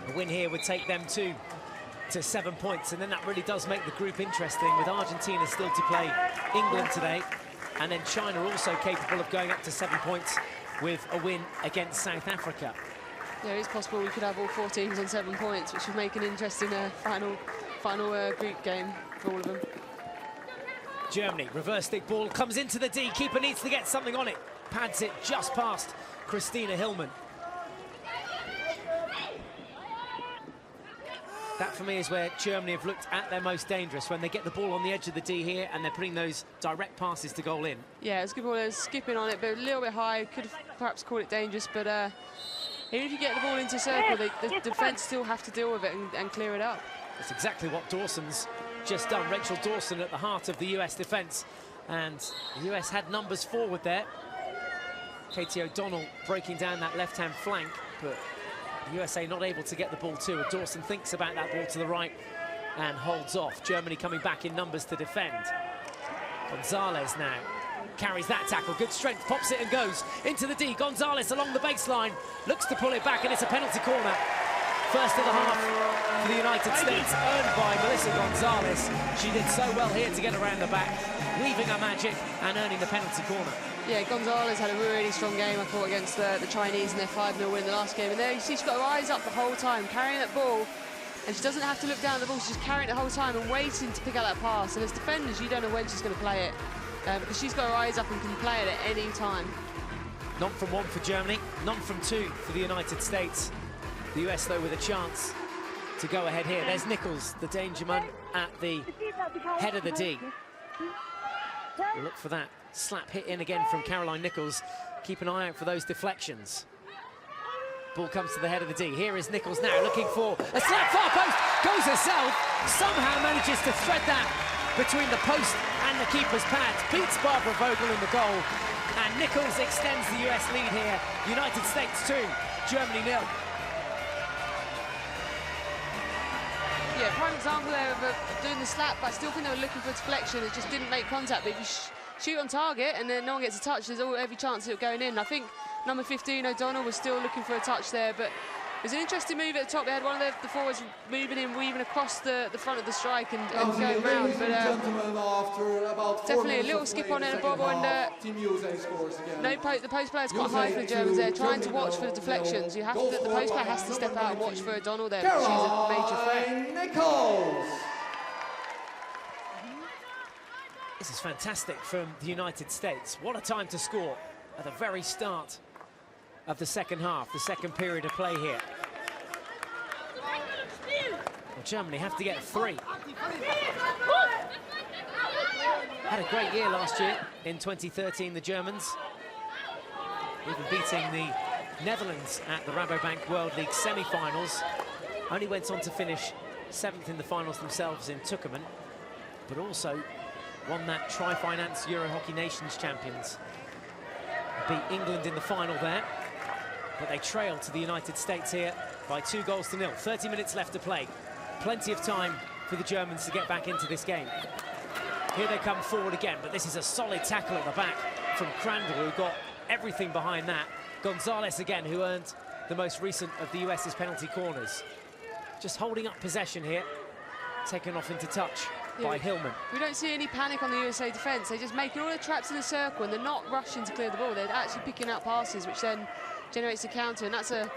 A win here would take them to 7 points, and then that really does make the group interesting, with Argentina still to play England today, and then China also capable of going up to 7 points with a win against South Africa. Yeah, it's possible we could have all 4 teams on 7 points, which would make an interesting final group game for all of them. Germany, reverse stick ball, comes into the D. Keeper needs to get something on it. Pads it just past Christina Hillman. That, for me, is where Germany have looked at their most dangerous, when they get the ball on the edge of the D here and they're putting those direct passes to goal in. Yeah, it's a good ball. They're skipping on it, but a little bit high. Could have perhaps called it dangerous, but even if you get the ball into circle, the defence still have to deal with it and clear it up. That's exactly what Dawson's just done. Rachel Dawson at the heart of the US defence, and the US had numbers forward there. Katie O'Donnell breaking down that left-hand flank, but the USA not able to get the ball to her. Dawson thinks about that ball to the right and holds off. Germany coming back in numbers to defend. Gonzalez now carries that tackle, good strength, pops it and goes into the D. Gonzalez along the baseline, looks to pull it back, and it's a penalty corner. First of the half for the United States, earned by Melissa Gonzalez. She did so well here to get around the back, weaving her magic and earning the penalty corner. Yeah, Gonzalez had a really strong game, I thought, against the Chinese in their 5-0 win the last game. And there you see she's got her eyes up the whole time, carrying that ball. And she doesn't have to look down at the ball, she's just carrying it the whole time and waiting to pick out that pass. And as defenders, you don't know when she's going to play it, because she's got her eyes up and can play it at any time. None from 1 for Germany, none from 2 for the United States. The US, though, with a chance to go ahead here. There's Nichols, the danger man, at the head of the D. We'll look for that slap hit in again from Caroline Nichols. Keep an eye out for those deflections. Ball comes to the head of the D. Here is Nichols now looking for a slap, far post, goes herself, somehow manages to thread that between the post and the keeper's pads, beats Barbara Vogel in the goal, and Nichols extends the US lead here. United States 2, Germany 0. Yeah, prime example there of doing the slap, but I still think they were looking for a deflection. It just didn't make contact. But if you shoot on target and then no one gets a touch, there's every chance of it going in. I think number 15, O'Donnell, was still looking for a touch there, but it was an interesting move at the top. They had one of the forwards moving in, weaving across the front of the strike and going round. But definitely a little skip on it, a bobble, and the post player's quite high for the Germans there, trying to watch for the deflections. You have to, the post player has to step out and watch for O'Donnell there, because she's a major threat. Nichols. This is fantastic from the United States. What a time to score at the very start of the second half, the second period of play here. Well, Germany have to get 3. Had a great year last year in 2013, the Germans. Even beating the Netherlands at the Rabobank World League semi-finals. Only went on to finish 7th in the finals themselves in Tuckerman, but also won that Tri-Finance Euro Hockey Nations Champions. Beat England in the final there, but they trail to the United States here by 2-0. 30 minutes left to play. Plenty of time for the Germans to get back into this game. Here they come forward again, but this is a solid tackle at the back from Crandall, who got everything behind that. Gonzalez again, who earned the most recent of the US's penalty corners. Just holding up possession here, taken off into touch by Hillman. We don't see any panic on the USA defence. They're just making all the traps in the circle and they're not rushing to clear the ball. They're actually picking out passes, which then generates a counter, and that's an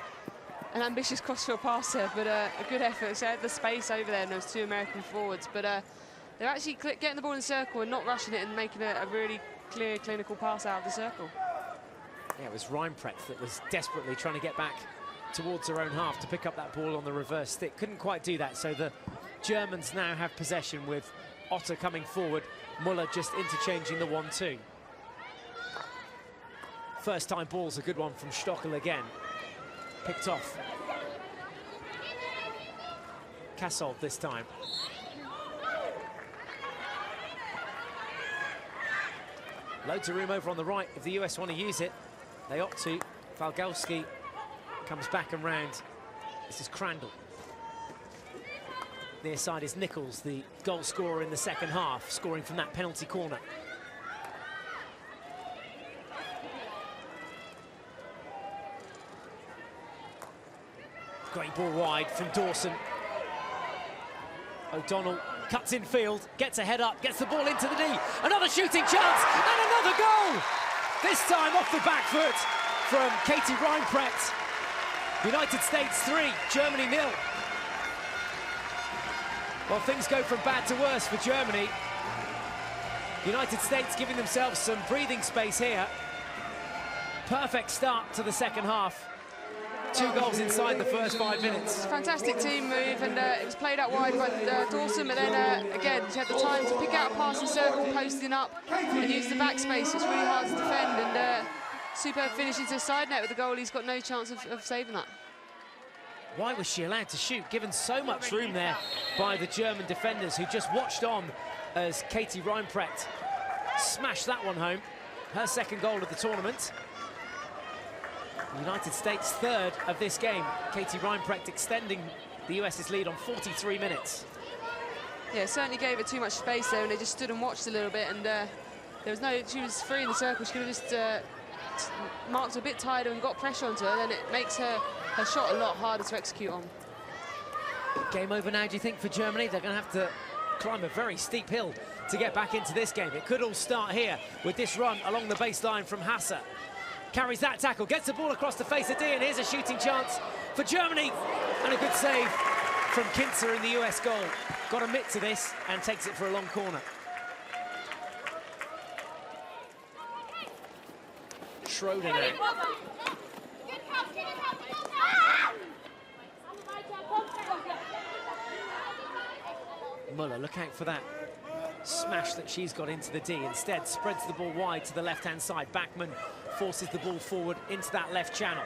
ambitious crossfield pass there, but a good effort. So they had the space over there and those two American forwards, but they're actually getting the ball in the circle and not rushing it and making a really clear, clinical pass out of the circle. Yeah, it was Reinprecht that was desperately trying to get back towards her own half to pick up that ball on the reverse stick. Couldn't quite do that, so the Germans now have possession with Otter coming forward, Muller just interchanging the 1-2. First time ball's a good one from Stockel again. Picked off. Kassold this time. Loads of room over on the right if the US want to use it. They opt to. Falgalski comes back and round. This is Crandall. Near side is Nichols, the goal scorer in the second half, scoring from that penalty corner. Great ball wide from Dawson. O'Donnell cuts in field, gets a head up, gets the ball into the knee. Another shooting chance and another goal! This time off the back foot from Katie Reinprecht. United States 3, Germany 0. Well, things go from bad to worse for Germany. United States giving themselves some breathing space here. Perfect start to the second half. 2 goals inside the first 5 minutes. Fantastic team move, and it was played out wide by Dawson, but then again, she had the time to pick out a pass in circle, posting up, and use the backspace. It's really hard to defend, and superb finish into the side net with the goal. He's got no chance of saving that. Why was she allowed to shoot, given so much room there by the German defenders, who just watched on as Katie Reinprecht smashed that one home, her second goal of the tournament. The United States third of this game. Katie Reinprecht extending the US's lead on 43 minutes. Yeah, certainly gave it too much space there, and they just stood and watched a little bit, and there was no, she was free in the circle. She could have just marked a bit tighter and got pressure onto her, then it makes her shot a lot harder to execute on. Game over now, do you think, for Germany? They're going to have to climb a very steep hill to get back into this game. It could all start here with this run along the baseline from Hasse. Carries that tackle, gets the ball across the face of D, and here's a shooting chance for Germany. And a good save from Kinzer in the US goal. Got a mitt to this and takes it for a long corner. Schroeder now. Muller, look out for that smash that she's got into the D. Instead, spreads the ball wide to the left-hand side. Bachmann forces the ball forward into that left channel.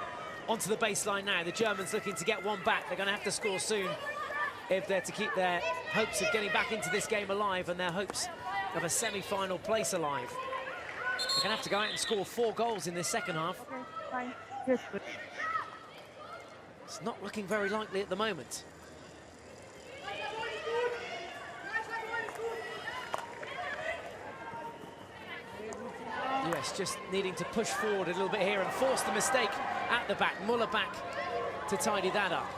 Onto the baseline now. The Germans looking to get one back. They're going to have to score soon if they're to keep their hopes of getting back into this game alive and their hopes of a semi-final place alive. They're going to have to go out and score 4 goals in this second half. Okay, fine. Yes, good. It's not looking very likely at the moment. US just needing to push forward a little bit here and force the mistake at the back. Muller back to tidy that up.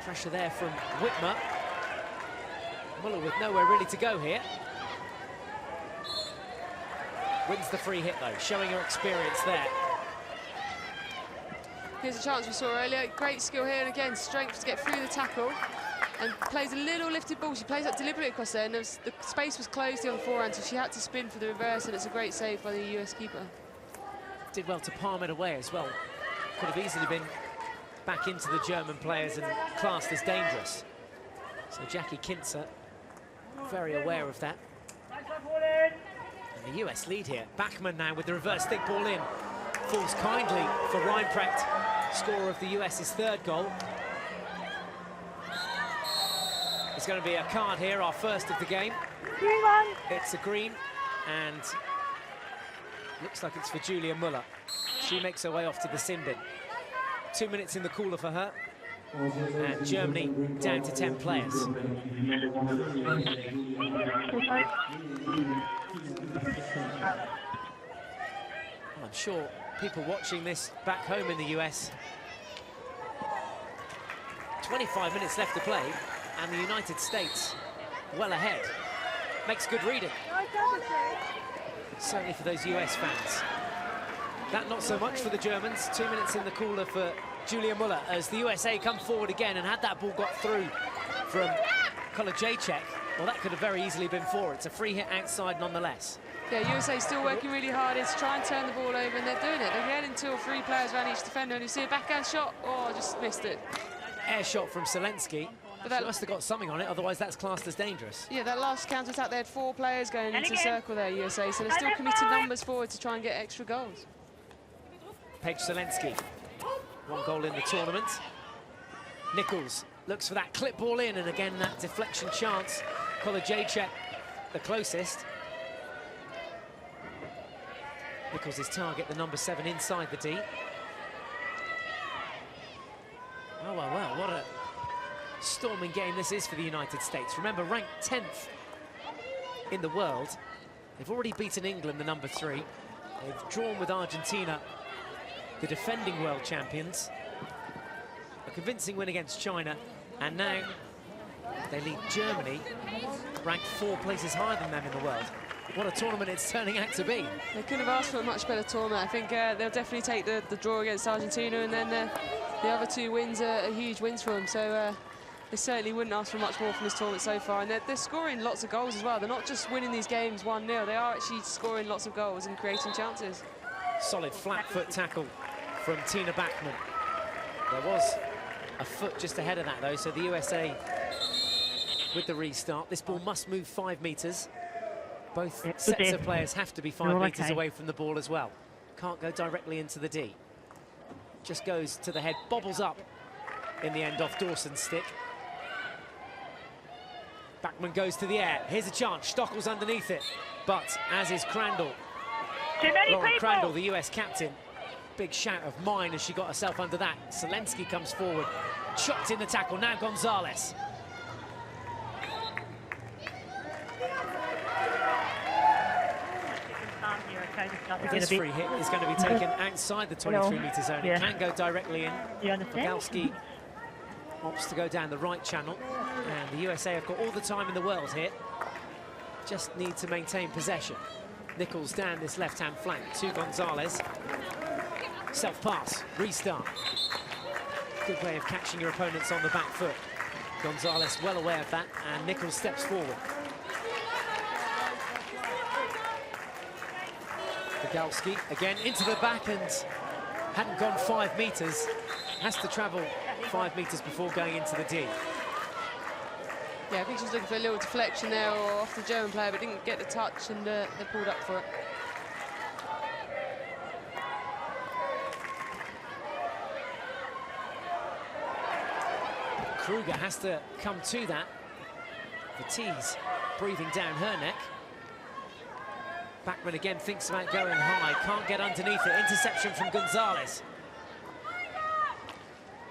Pressure there from Whitmer. Muller with nowhere really to go here. Wins the free hit though, showing her experience there. Here's a chance we saw earlier. Great skill here, and again, strength to get through the tackle. And plays a little lifted ball. She plays that deliberately across there, and the space was closed on the forehand, so she had to spin for the reverse, and it's a great save by the US keeper. Did well to palm it away as well. Could have easily been back into the German players and classed as dangerous. So Jackie Kinzer, very aware of that. And the US lead here. Bachmann now with the reverse thick ball in. Falls kindly for Reinprecht, scorer of the US's third goal. It's going to be a card here, our first of the game. Green one. It's a green, and looks like it's for Julia Muller. She makes her way off to the sin bin. 2 minutes in the cooler for her, and Germany down to 10 players. Well, I'm sure people watching this back home in the US. 25 minutes left to play, and the United States well ahead. Makes good reading. Certainly for those US fans. That not so much for the Germans. 2 minutes in the cooler for Julia Muller as the USA come forward again, and had that ball got through from Kolajajczyk, well, that could have very easily been 4. It's a free hit outside nonetheless. Yeah, USA still working really hard to try and turn the ball over, and they're doing it. They're getting 2 or 3 players around each defender, and you see a backhand shot, oh, just missed it. Air shot from Zelensky. But that must have got something on it, otherwise that's classed as dangerous. Yeah, that last counter-attack, they had 4 players going into the circle there, USA, so they're still committing numbers forward to try and get extra goals. Paige Zelensky, 1 goal in the tournament. Nichols looks for that clip ball in, and again that deflection chance. Kolajajczyk the closest. Nichols' target, the number 7 inside the D. Oh, well, what a storming game this is for the United States. Remember, ranked 10th in the world. They've already beaten England, the number 3. They've drawn with Argentina, the defending world champions. A convincing win against China, and now they lead Germany, ranked 4 places higher than them in the world. What a tournament it's turning out to be. They couldn't have asked for a much better tournament. I think they'll definitely take the draw against Argentina, and then the other 2 wins are huge wins for them. So they certainly wouldn't ask for much more from this tournament so far. And they're scoring lots of goals as well. They're not just winning these games 1-0. They are actually scoring lots of goals and creating chances. Solid flat foot tackle from Tina Backman. There was a foot just ahead of that, though, so the USA with the restart. This ball must move 5 metres. Both sets of players have to be 5 metres away from the ball as well. Can't go directly into the D. Just goes to the head, bobbles up in the end off Dawson's stick. Backman goes to the air. Here's a chance. Stockle's underneath it, but as is Crandall. Lauren Crandall, the US captain. Big shout of mine as she got herself under that. Zelensky comes forward, chopped in the tackle. Now Gonzalez. This free hit is going to be taken outside the 23-metre zone. It can go directly in. Migalski opts to go down the right channel, and the USA have got all the time in the world here. Just need to maintain possession. Nichols down this left-hand flank to Gonzalez. Self-pass, restart. Good way of catching your opponents on the back foot. Gonzalez well aware of that, and Nichols steps forward. Migalski again into the back, and hadn't gone 5 metres. Has to travel 5 metres before going into the D. Yeah, I think she's looking for a little deflection there or off the German player, but didn't get the touch, and they pulled up for it. Kruger has to come to that. Fatih's breathing down her neck. Backman again thinks about going high, can't get underneath it. Interception from Gonzalez.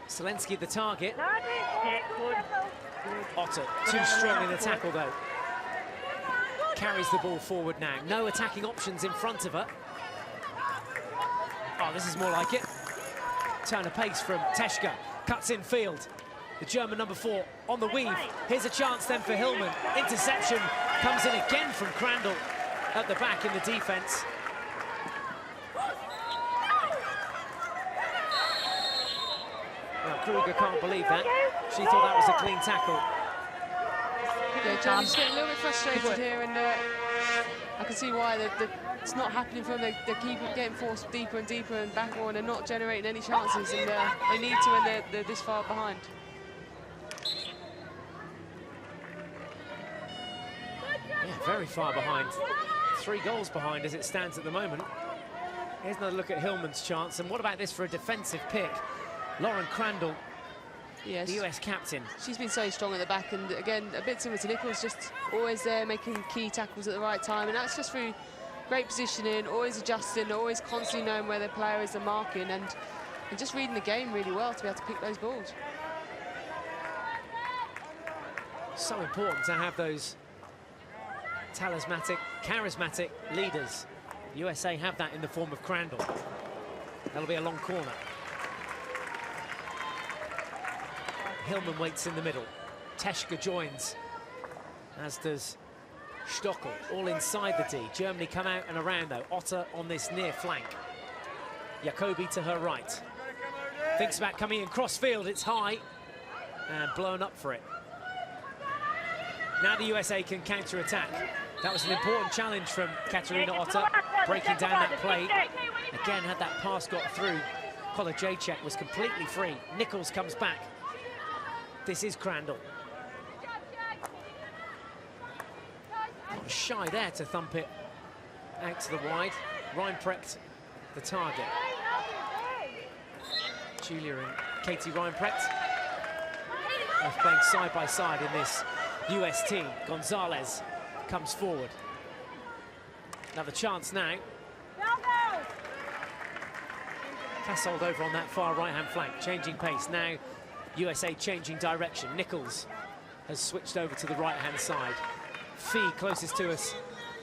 Zelensky the target. Otter too strong in the tackle though. Carries the ball forward now. No attacking options in front of her. Oh, this is more like it. Turn of pace from Teschka. Cuts in field. The German number 4 on the weave. Here's a chance then for Hillman. Interception comes in again from Crandall at the back in the defence. Well, Kruger can't believe that. She thought that was a clean tackle. Yeah, Germany's getting a little bit frustrated here, and I can see why it's not happening for them. They keep getting forced deeper and deeper and backward, and they're not generating any chances, and they need to when they're this far behind. Yeah, very far behind. 3 goals behind as it stands at the moment. Here's another look at Hillman's chance, and what about this for a defensive pick? Lauren Crandall, yes, the US captain. She's been so strong at the back, and again, a bit similar to Nichols, just always there making key tackles at the right time, and that's just through great positioning, always adjusting, always constantly knowing where their player is and marking, and just reading the game really well to be able to pick those balls. So important to have those talismanic, charismatic leaders. The USA have that in the form of Crandall. That'll be a long corner. Hillman waits in the middle. Teschke joins, as does Stockel, all inside the D. Germany come out and around, though. Otter on this near flank. Jacobi to her right. Thinks about coming in cross-field. It's high and blown up for it. Now the USA can counter-attack. That was an important challenge from Katarina Otter, breaking down that play. Again, had that pass got through, Kolajacek was completely free. Nichols comes back. This is Crandall. Not shy there to thump it out to the wide. Reinprecht, the target. Julia and Katie Reinprecht both playing side by side in this US team. Gonzalez comes forward. Another chance now. Cassold over on that far right-hand flank, changing pace. Now USA changing direction. Nichols has switched over to the right-hand side. Fee closest to us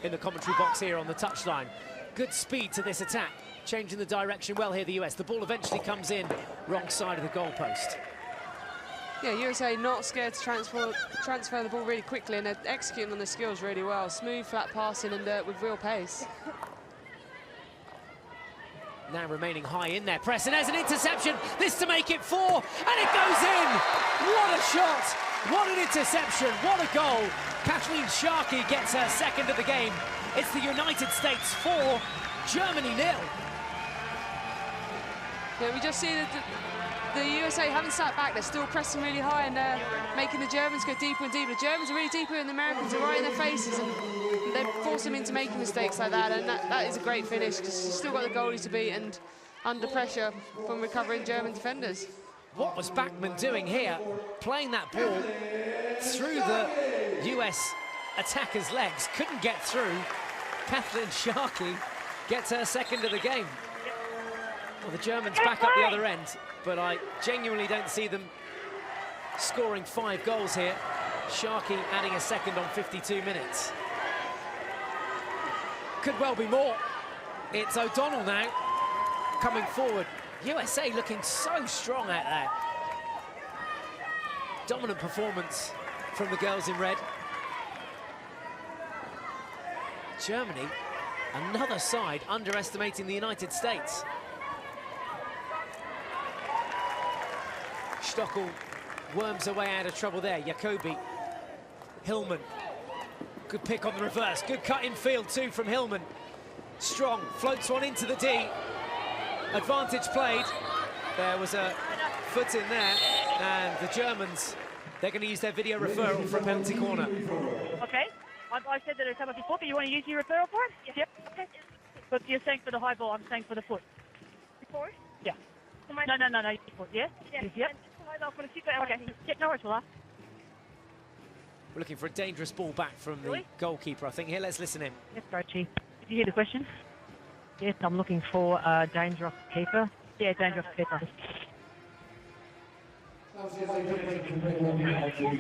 in the commentary box here on the touchline. Good speed to this attack, changing the direction well here, the US. The ball eventually comes in, wrong side of the goalpost. Yeah, USA not scared to transfer the ball really quickly, and they're executing on their skills really well. Smooth, flat passing, and with real pace. Now remaining high in their press, and there's an interception. This to make it 4, and it goes in. What a shot, what an interception, what a goal. Kathleen Sharkey gets her second of the game. It's the United States 4, Germany 0. Yeah, we just see that the USA haven't sat back. They're still pressing really high and making the Germans go deeper and deeper. The Germans are really deeper and the Americans are right in their faces, and they force them into making mistakes like that, and that is a great finish because you've still got the goalie to beat and under pressure from recovering German defenders. What was Bachmann doing here? Playing that ball through the US attacker's legs, couldn't get through. Kathleen Sharkey gets her second of the game. Well, the Germans back up the other end, but I genuinely don't see them scoring 5 goals here. Sharkey adding a second on 52 minutes. Could well be more. It's O'Donnell now coming forward. USA looking so strong out there. Dominant performance from the girls in red. Germany, another side underestimating the United States. Stockel worms her way out of trouble there. Jacobi, Hillman, good pick on the reverse. Good cut in field too from Hillman. Strong, floats one into the D. Advantage played. There was a foot in there, and the Germans, they're going to use their video referral for a penalty corner. Okay. I said that it's come up before, but you want to use your referral for it? Yeah. Okay. But you're saying for the high ball, I'm saying for the foot. Before? Yeah. No, your foot, yeah? Yeah. Yep. Okay. Yeah, no worries, Willa. We're looking for a dangerous ball back from the goalkeeper, I think. Here, let's listen in. Yes, go, Chief. Did you hear the question? Yes, I'm looking for a dangerous keeper. Yeah, dangerous keeper.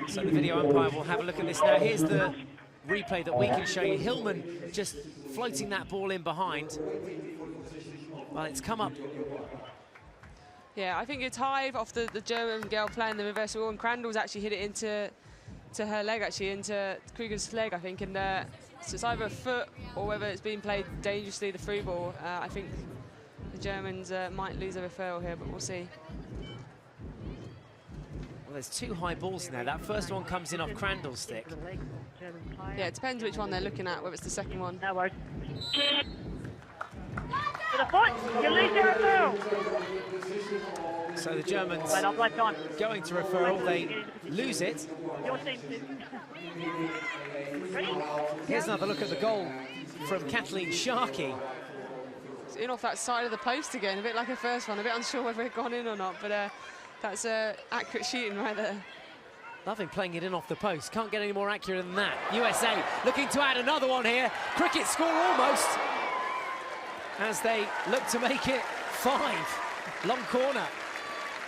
So the video umpire will have a look at this now. Here's the replay that we can show you. Hillman just floating that ball in behind. Well, it's come up. Yeah, I think it's high off the German girl playing the reverse wall, and Crandall's actually hit it into her leg, actually, into Kruger's leg, I think. And so it's either a foot or whether it's being played dangerously, the free ball. I think the Germans might lose a referral here, but we'll see. Well, there's 2 high balls now. That first one comes in off Crandall's stick. Yeah, it depends which one they're looking at, whether it's the second one. No worries. For the foot, you lose your referral. So the Germans going to referral, they lose it. Your team too. Ready? Here's another look at the goal from Kathleen Sharkey. It's in off that side of the post again, a bit like the first one, a bit unsure whether it gone in or not, but that's accurate shooting right there. Loving playing it in off the post. Can't get any more accurate than that. USA looking to add another one here. Cricket score almost, as they look to make it 5. Long corner.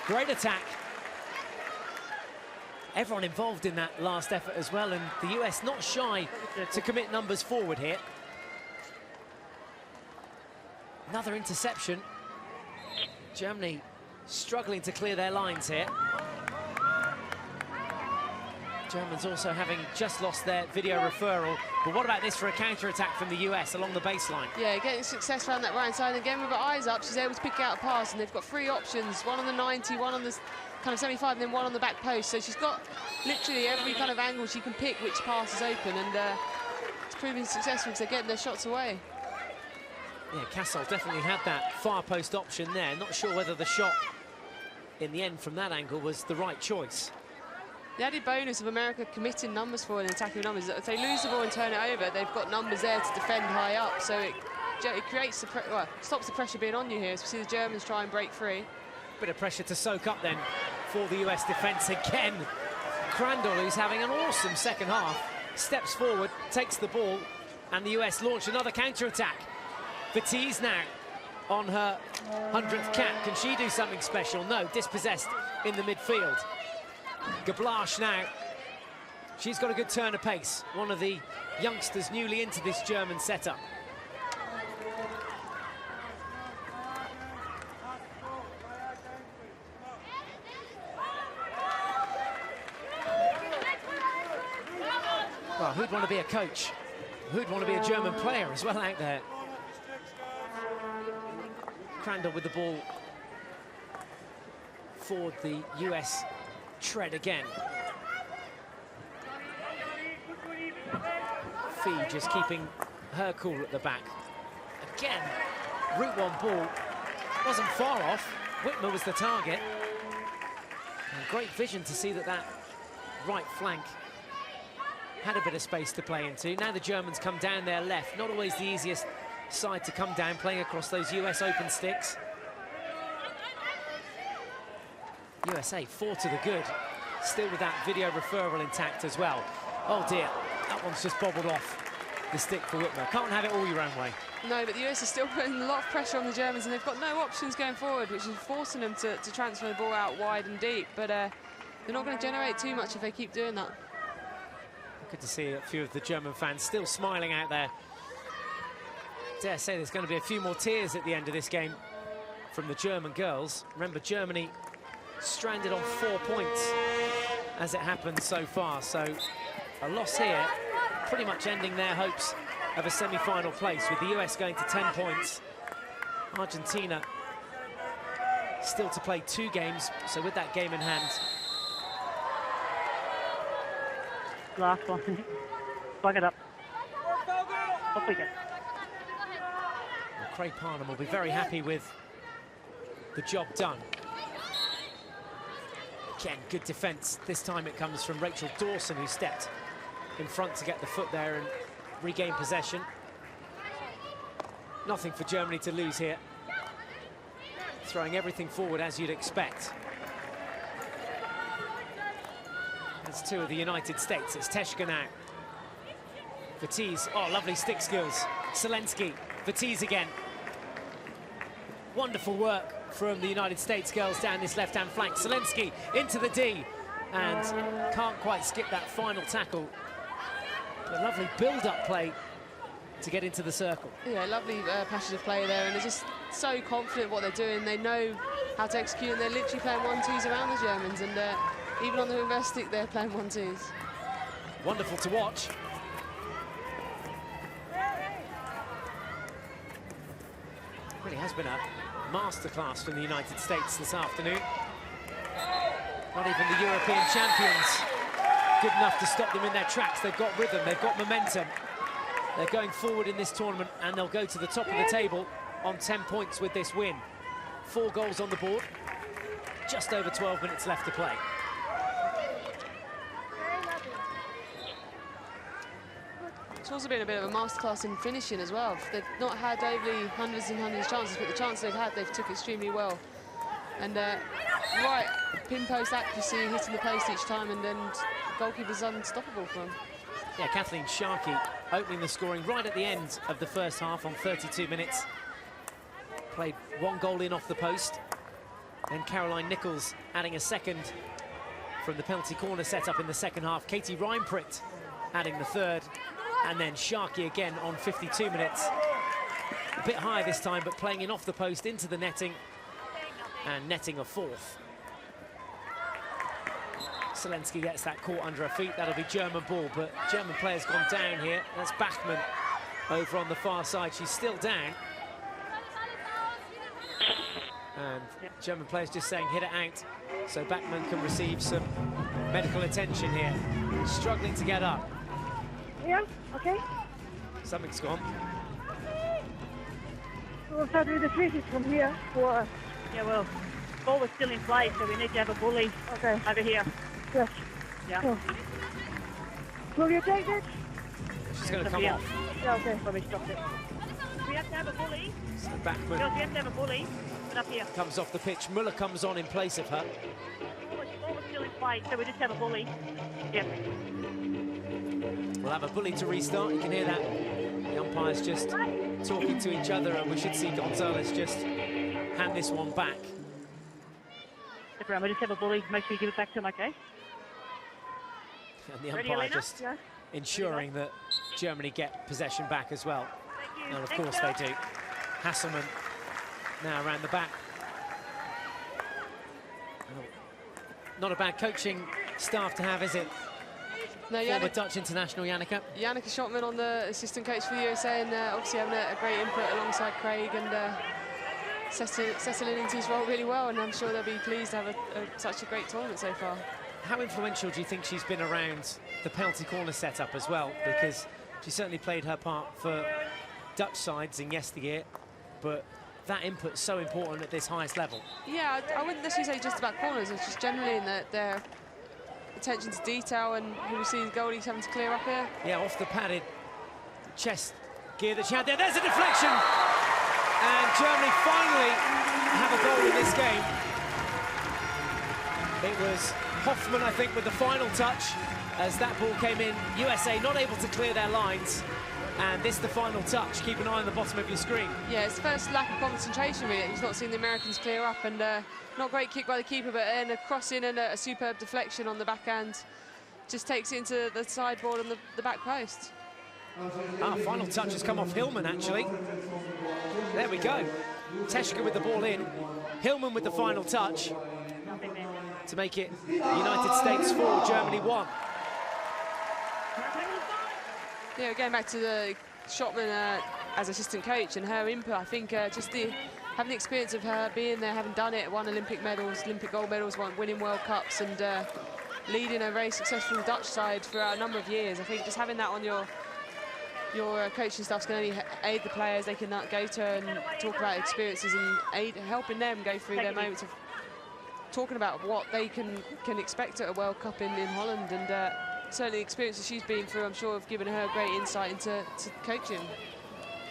Great attack. Everyone involved in that last effort as well, and the US not shy to commit numbers forward here. Another interception. Germany struggling to clear their lines here. Germans also having just lost their video referral. But what about this for a counter-attack from the US along the baseline? Yeah, getting success around that right side. Again, with her eyes up, she's able to pick out a pass, and they've got 3 options, one on the 90, one on the kind of 75, and then one on the back post. So she's got literally every kind of angle she can pick which pass is open, and it's proving successful because they're getting their shots away. Yeah, Cassel definitely had that far post option there. Not sure whether the shot in the end from that angle was the right choice. The added bonus of America committing numbers forward and attacking numbers is that if they lose the ball and turn it over, they've got numbers there to defend high up. So it creates stops the pressure being on you here. As we see the Germans try and break free. Bit of pressure to soak up then for the US defence again. Crandall, who's having an awesome second half, steps forward, takes the ball, and the US launch another counter-attack. Vitesse now on her 100th cap. Can she do something special? No, dispossessed in the midfield. Geblash now. She's got a good turn of pace. One of the youngsters newly into this German setup. Well, who'd want to be a coach? Who'd want to be a German player as well out there? Crandall with the ball forward, the US tread again. Fee just keeping her cool at the back. Again, route one ball. Wasn't far off. Whitmer was the target. And great vision to see that right flank had a bit of space to play into. Now the Germans come down their left. Not always the easiest side to come down, playing across those US open sticks. USA 4 to the good, still with that video referral intact as well. Oh dear, that one's just bobbled off the stick for Whitmer. Can't have it all your own way. No, but the US are still putting a lot of pressure on the Germans, and they've got no options going forward, which is forcing them to transfer the ball out wide and deep. But they're not going to generate too much if they keep doing that. Good to see a few of the German fans still smiling out there. Dare say there's going to be a few more tears at the end of this game from the German girls. Remember, Germany stranded on 4 points as it happened so far. So a loss here, pretty much ending their hopes of a semi-final place, with the US going to 10 points. Argentina still to play 2 games, so with that game in hand. Last one. Plug it up. Off we go. Well, Craig Parnham will be very happy with the job done. Again, good defence. This time it comes from Rachel Dawson, who stepped in front to get the foot there and regain possession. Nothing for Germany to lose here. Throwing everything forward as you'd expect. That's 2 of the United States. It's Teshka now. Vitesse, oh, lovely stick skills. Selensky, Vitesse again. Wonderful work from the United States girls down this left-hand flank. Selensky into the D, and can't quite skip that final tackle. A lovely build-up play to get into the circle. Yeah, lovely passage of play there, and they're just so confident what they're doing. They know how to execute, and they're literally playing 1-2s around the Germans, and even on the reverse stick, they're playing 1-2s. Wonderful to watch. Really has been a masterclass from the United States this afternoon. Not even the European champions good enough to stop them in their tracks. They've got rhythm, they've got momentum. They're going forward in this tournament, and they'll go to the top of the table on 10 points with this win. 4 goals on the board, just over 12 minutes left to play. It's also been a bit of a masterclass in finishing as well. They've not had overly hundreds and hundreds of chances, but the chances they've had, they've took extremely well. And right pin post accuracy, hitting the post each time, and then goalkeeper's unstoppable for them. Yeah, Kathleen Sharkey opening the scoring right at the end of the first half on 32 minutes. Played 1 goal in off the post. Then Caroline Nichols adding a second from the penalty corner set up in the second half. Katie Reinpritt adding the third. And then Sharkey again on 52 minutes. A bit higher this time, but playing in off the post into the netting. and netting a fourth. Selensky gets that caught under her feet. That'll be German ball, but German player's gone down here. That's Bachmann over on the far side. She's still down. And German player's just saying hit it out, so Bachmann can receive some medical attention here. Struggling to get up. Yeah, okay. Something's gone. We'll start with the free hit from here. For yeah, well, ball was still in play, so we need to have a bully over here. Yes. Yeah. Oh. Will you take it? She's going to come off. Yeah, okay. So we stopped it. We have to have a bully. So Bachmann We have to have a bully. But up here. comes off the pitch. Muller comes on in place of her. Ball was still in play, so we just have a bully. Yeah. We'll have a bully to restart. You can hear that. The umpires just talking to each other, and we should see Gonzalez just hand this one back. We just have a bully. Make sure you give it back to him, okay? And the umpire just ensuring that Germany get possession back as well. And of course they do. Hasselmann now around the back. Oh, not a bad coaching staff to have, is it? No, Former Dutch international Janneke. Janneke Schotman on the assistant coach for the USA, and obviously having a great input alongside Craig, and settling into his role really well, and I'm sure they'll be pleased to have such a great tournament so far. How influential do you think she's been around the penalty corner setup as well? Because she certainly played her part for Dutch sides in yesteryear, but that input's so important at this highest level. Yeah, I wouldn't necessarily say just about corners, it's just generally in their attention to detail, and you see the goalies having to clear up here. Yeah, off the padded chest gear that she had there. There's a deflection! And Germany finally have a goal in this game. It was Hoffman, I think, with the final touch as that ball came in. USA not able to clear their lines. And this is the final touch. Keep an eye on the bottom of your screen. Yeah, it's the first lack of concentration, really. He's not seen the Americans clear up, and not great kick by the keeper, but then a cross-in and a superb deflection on the backhand. Just takes it into the sideboard on the back post. Final touch has come off Hillman, actually. There we go. Teschke with the ball in. Hillman with the final touch to make it United States 4, Germany 1. Yeah, going back to the Schotman as assistant coach and her input, I think just having the experience of her being there, having done it, won Olympic medals, Olympic gold medals, winning World Cups, and leading a very successful Dutch side for a number of years. I think just having that on your coaching staff's can only aid the players. They can go to her and talk about experiences and helping them go through their moments of talking about what they can expect at a World Cup in Holland, and certainly the experiences she's been through, I'm sure, have given her great insight into coaching.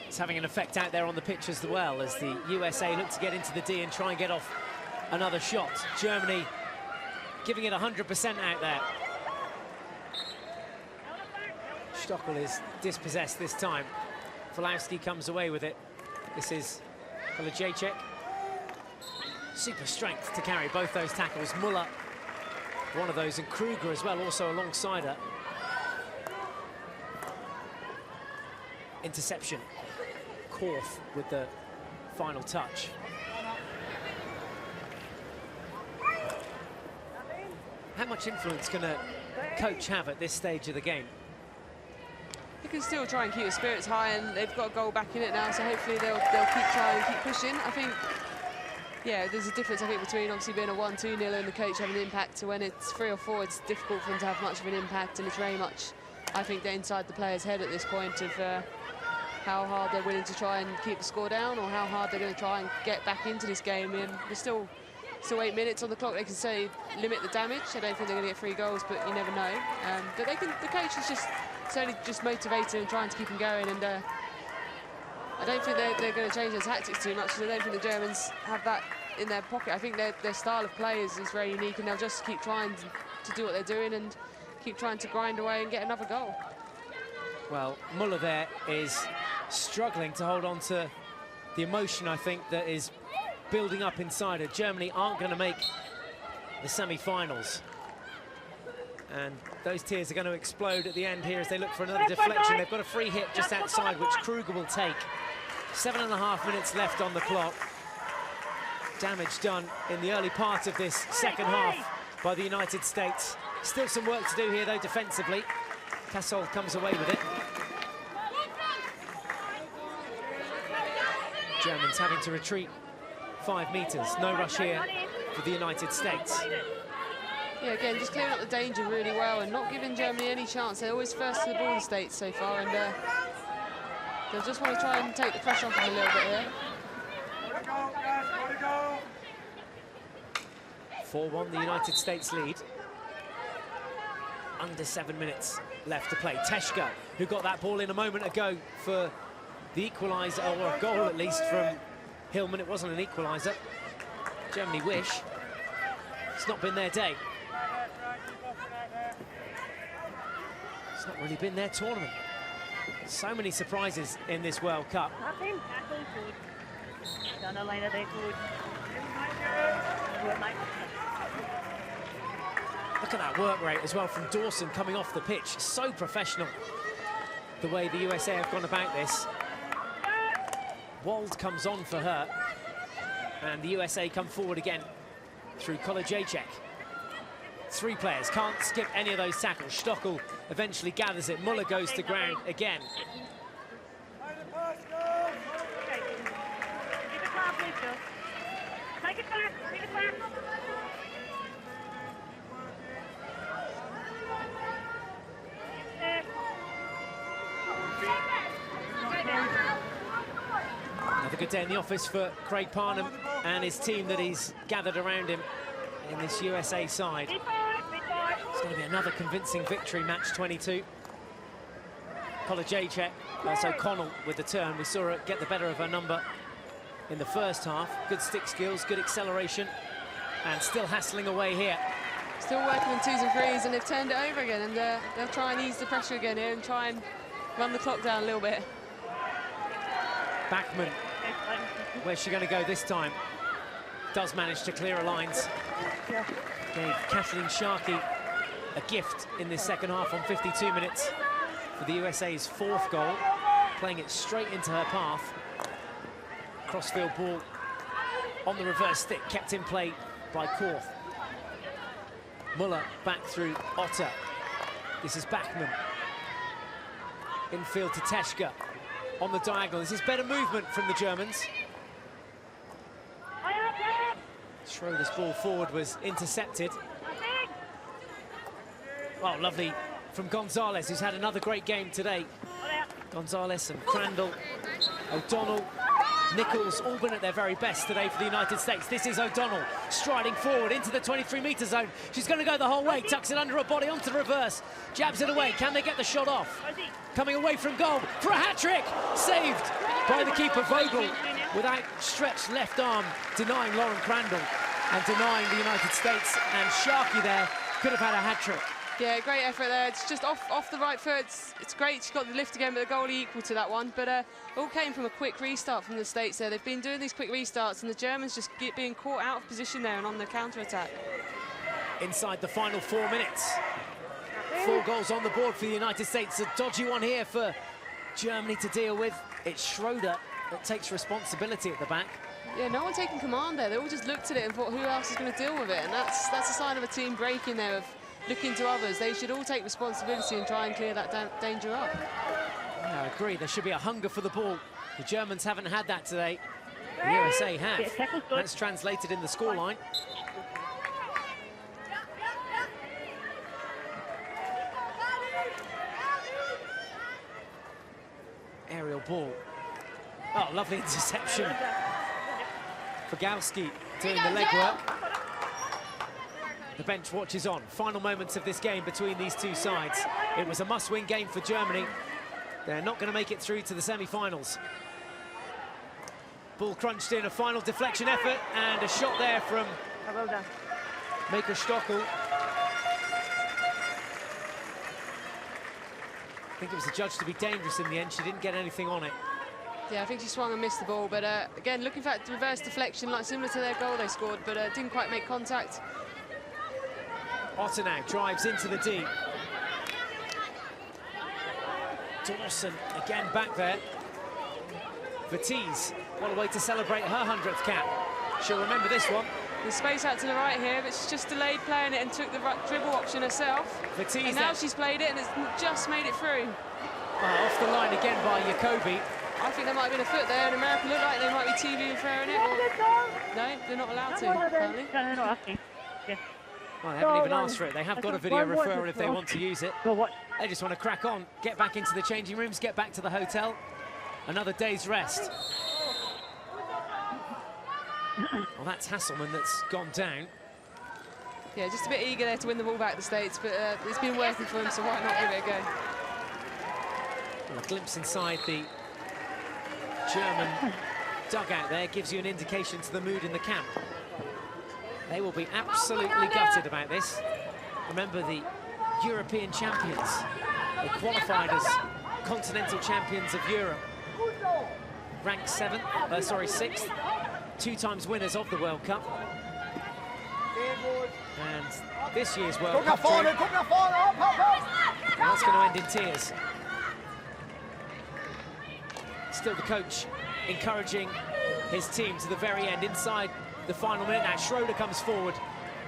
It's having an effect out there on the pitch as well, as the USA look to get into the D and try and get off another shot. Germany giving it 100% out there. Stockel is dispossessed this time. Fulowski comes away with it. This is Kolajczyk. Super strength to carry both those tackles. Muller, one of those, and Kruger as well, also alongside her. Interception. Korf with the final touch. How much influence can a coach have at this stage of the game? They can still try and keep the spirits high, and they've got a goal back in it now, so hopefully they'll keep trying and keep pushing. I think, yeah, there's a difference, I think, between obviously being a 1-2 nil and the coach having an impact to when it's 3 or 4, it's difficult for them to have much of an impact, and it's very much, I think, they're inside the player's head at this point of how hard they're willing to try and keep the score down, or how hard they're going to try and get back into this game. And there's still 8 minutes on the clock. They can say limit the damage. I don't think they're going to get 3 goals, but you never know. But they can. The coach is certainly just motivated and trying to keep them going. And I don't think they're going to change their tactics too much, because I don't think the Germans have that in their pocket. I think their style of play is very unique, and they'll just keep trying to do what they're doing and keep trying to grind away and get another goal. Well, Muller there is struggling to hold on to the emotion, I think, that is building up inside her. Germany aren't going to make the semi-finals, and those tears are going to explode at the end here as they look for another deflection. They've got a free hit just outside, which Kruger will take. 7.5 minutes left on the clock. damage done in the early part of this second half by the United States. Still some work to do here, though, defensively. Cassol comes away with it. Germans having to retreat 5 metres. No rush here for the United States. Yeah, again, just clearing up the danger really well and not giving Germany any chance. They're always first to the ball, the States, so far, and they'll just want to try and take the pressure off them a little bit here. 4-1, the United States lead. Under 7 minutes left to play. Teschke, who got that ball in a moment ago for the equaliser, or a goal at least from Hillman. It wasn't an equaliser. Germany wish. It's not been their day. It's not really been their tournament. So many surprises in this World Cup. Look at that work rate as well from Dawson coming off the pitch. So professional, the way the USA have gone about this. Wald comes on for her, and the USA come forward again through Kolajacek. 3 players, can't skip any of those tackles. Stockel eventually gathers it. Muller goes to ground again. Another good day in the office for Craig Parnham and his team that he's gathered around him in this USA side. It's going to be another convincing victory, match 22. Kolajacek, that's O'Connell with the turn. We saw her get the better of her number in the first half. Good stick skills, good acceleration, and still hassling away here. Still working on 2s and 3s, and they've turned it over again, and they'll try and ease the pressure again here and try and run the clock down a little bit. Bachmann, where's she going to go this time? Does manage to clear her lines. Gave Kathleen Sharkey a gift in this second half on 52 minutes for the USA's 4th goal, playing it straight into her path. Crossfield ball on the reverse stick, kept in play by Korth. Muller back through Otter. This is Bachmann. Infield to Teschke on the diagonal. This is better movement from the Germans. Schroeder's ball forward was intercepted. Oh, lovely from Gonzalez, who's had another great game today. Gonzalez and Crandall, O'Donnell, Nichols, all been at their very best today for the United States. This is O'Donnell striding forward into the 23-metre zone. She's going to go the whole way, tucks it under her body onto the reverse, jabs it away. Can they get the shot off? Coming away from goal for a hat-trick, saved by the keeper Vogel with outstretched left arm, denying Lauren Crandall and denying the United States. And Sharkey there could have had a hat-trick. Yeah, great effort there. It's just off the right foot. It's great. She's got the lift again, but the goalie equal to that one. But all came from a quick restart from the States there. They've been doing these quick restarts, and the Germans just being caught out of position there and on the counter-attack. Inside the final 4 minutes. 4 goals on the board for the United States. A dodgy one here for Germany to deal with. It's Schroeder that takes responsibility at the back. Yeah, no one taking command there. They all just looked at it and thought, who else is going to deal with it? And that's a sign of a team breaking there, of looking to others. They should all take responsibility and try and clear that danger up. Yeah, I agree. There should be a hunger for the ball. The Germans haven't had that today. The USA have. That's translated in the scoreline. Aerial ball. Oh, lovely interception. Fragowski doing the legwork. The bench watches on. Final moments of this game between these two sides. It was a must-win game for Germany. They're not going to make it through to the semi-finals. Ball crunched in, a final deflection effort, and a shot there from Maker Stockel. I think it was adjudged to be dangerous in the end. She didn't get anything on it. Yeah, I think she swung and missed the ball, but again, looking for that reverse deflection, like similar to their goal they scored, but didn't quite make contact. Ottenau drives into the D. Dawson again back there. Vatiz, what a way to celebrate her 100th cap. She'll remember this one. The space out to the right here, but she's just delayed playing it and took the dribble option herself. And now she's played it and it's just made it through. Off the line again by Jacobi. I think there might have been a foot there, and America looked like they might be TV referring it. No, they're not allowed to, apparently. No, they're not asking. Yeah. Well, they haven't even asked for it. They have got a video referral if they want to use it. They just want to crack on, get back into the changing rooms, get back to the hotel. Another day's rest. Well, that's Hasselman that's gone down. Yeah, just a bit eager there to win the ball back to the States, but it's been working for him, so why not give it a go? Well, a glimpse inside the German dugout there gives you an indication to the mood in the camp. They will be absolutely gutted about this. Remember, the European champions, they qualified as continental champions of Europe, ranked 6th, 2 times winners of the World Cup. And this year's World Cup team, that's going to end in tears. Still the coach encouraging his team to the very end. Inside the final minute now, Schroeder comes forward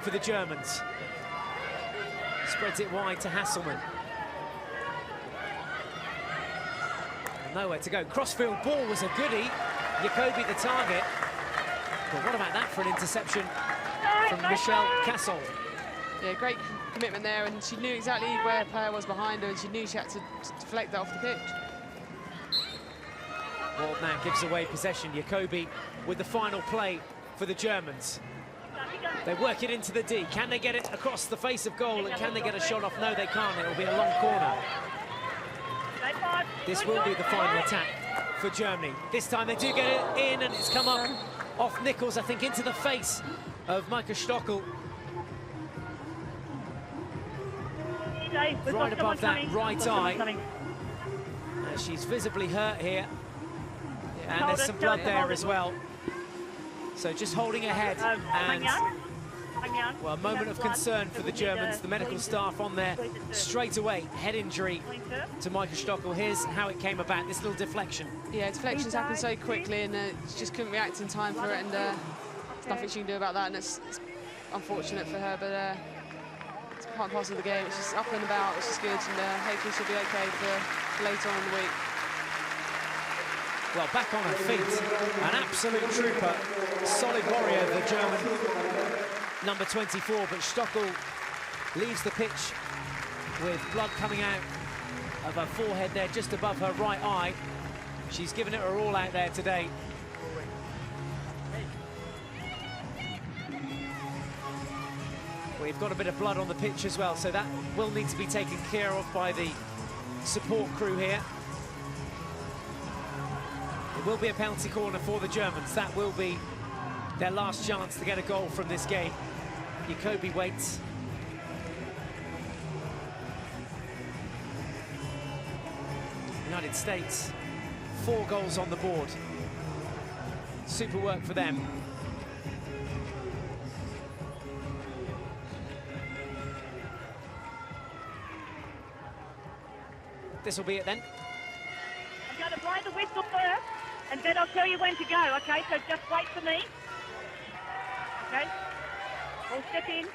for the Germans. Spreads it wide to Hasselman. Nowhere to go. Crossfield ball was a goodie. Jacobi the target. But what about that for an interception from Michelle Cassel? Yeah, great commitment there, and she knew exactly where the player was behind her, and she knew she had to deflect that off the pitch. Wald now gives away possession. Jacobi with the final play for the Germans. They work it into the D. Can they get it across the face of goal, and can they get a shot off? No, they can't. It'll be a long corner. This will be the final attack for Germany. This time they do get it in, and it's come up off Nichols, I think, into the face of Maike Stockel. Right above that right eye. She's visibly hurt here. And there's some blood there as well. So just holding her head, and well, a moment of concern for the Germans. The medical staff on there straight away. Head injury to Maike Stockel. Here's how it came about, this little deflection. Yeah, deflections happen so quickly, and she just couldn't react in time for it, and there's nothing she can do about that, and it's unfortunate for her, but it's part and parcel of the game. It's just up and about, which is good, and hopefully she'll be okay for later on in the week. Well, back on her feet, an absolute trooper, solid warrior, the German number 24, but Stockel leaves the pitch with blood coming out of her forehead there, just above her right eye. She's given it her all out there today. We've got a bit of blood on the pitch as well, so that will need to be taken care of by the support crew here. It will be a penalty corner for the Germans. That will be their last chance to get a goal from this game. Jacobi waits. United States, 4 goals on the board. Super work for them. This will be it then. I'm going to blow the whistle first, and then I'll tell you when to go, okay? So just wait for me. Okay? I'll step in.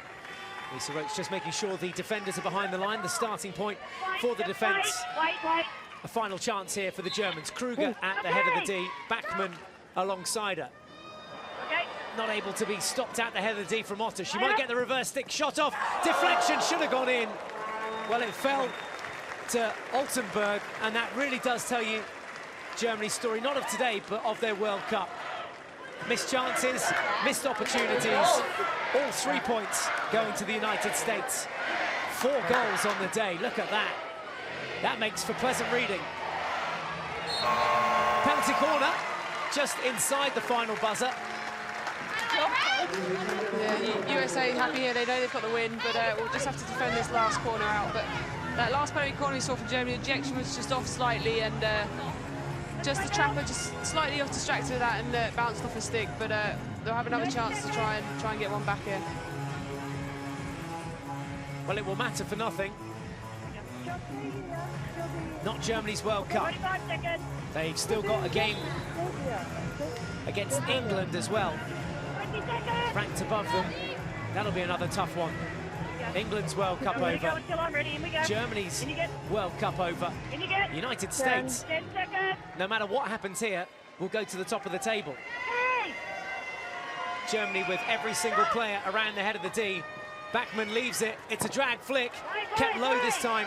Lisa Roach just making sure the defenders are behind the line, the starting point for the defence. Wait. A final chance here for the Germans. Kruger at the head of the D, Bachmann alongside her. Okay. Not able to be stopped at the head of the D from Otter. She might get the reverse stick shot off. Deflection should have gone in. Well, it fell to Altenberg, and that really does tell you Germany's story, not of today, but of their World Cup. Missed chances, missed opportunities, all 3 points going to the United States. 4 goals on the day, look at that. That makes for pleasant reading. Penalty corner, just inside the final buzzer. Yeah, USA happy here, they know they've got the win, but we'll just have to defend this last corner out. But that last penalty corner we saw from Germany, the ejection was just off slightly, and just the trapper just slightly off distracted with that and bounced off a stick, but they'll have another chance to try and get one back here. Well, it will matter for nothing. Not Germany's World Cup. They've still got a game against England as well. ranked above them. That'll be another tough one. England's World Cup over. Germany's World Cup over. United States, no matter what happens here, will go to the top of the table. Germany with every single player around the head of the D. Backman leaves it. It's a drag flick. Kept low this time.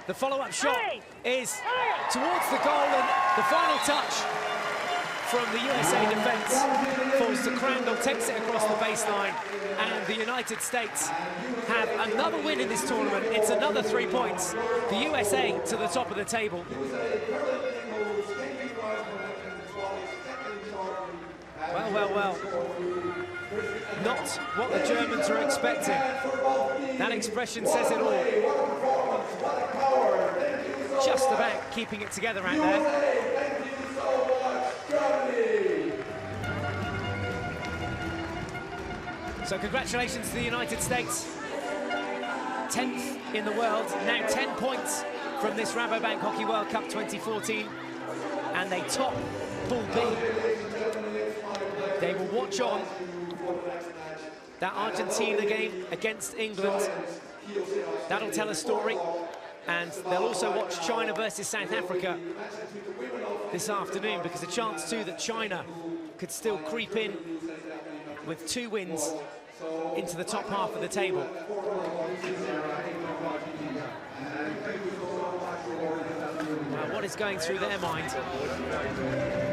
The follow-up shot is towards the goal, and the final touch from the USA defence falls to Crandall, takes it across the baseline, and the United States have another win in this tournament. It's another 3 points. The USA to the top of the table. Well. Not what the Germans are expecting. That expression says it all. Just about keeping it together out there. So congratulations to the United States. 10th in the world, now 10 points from this Rabobank Hockey World Cup 2014. And they top Pool B. They will watch on that Argentina game against England. That'll tell a story. And they'll also watch China versus South Africa this afternoon, because a chance too that China could still creep in with 2 wins into the top half of the table. Now, what is going through their mind?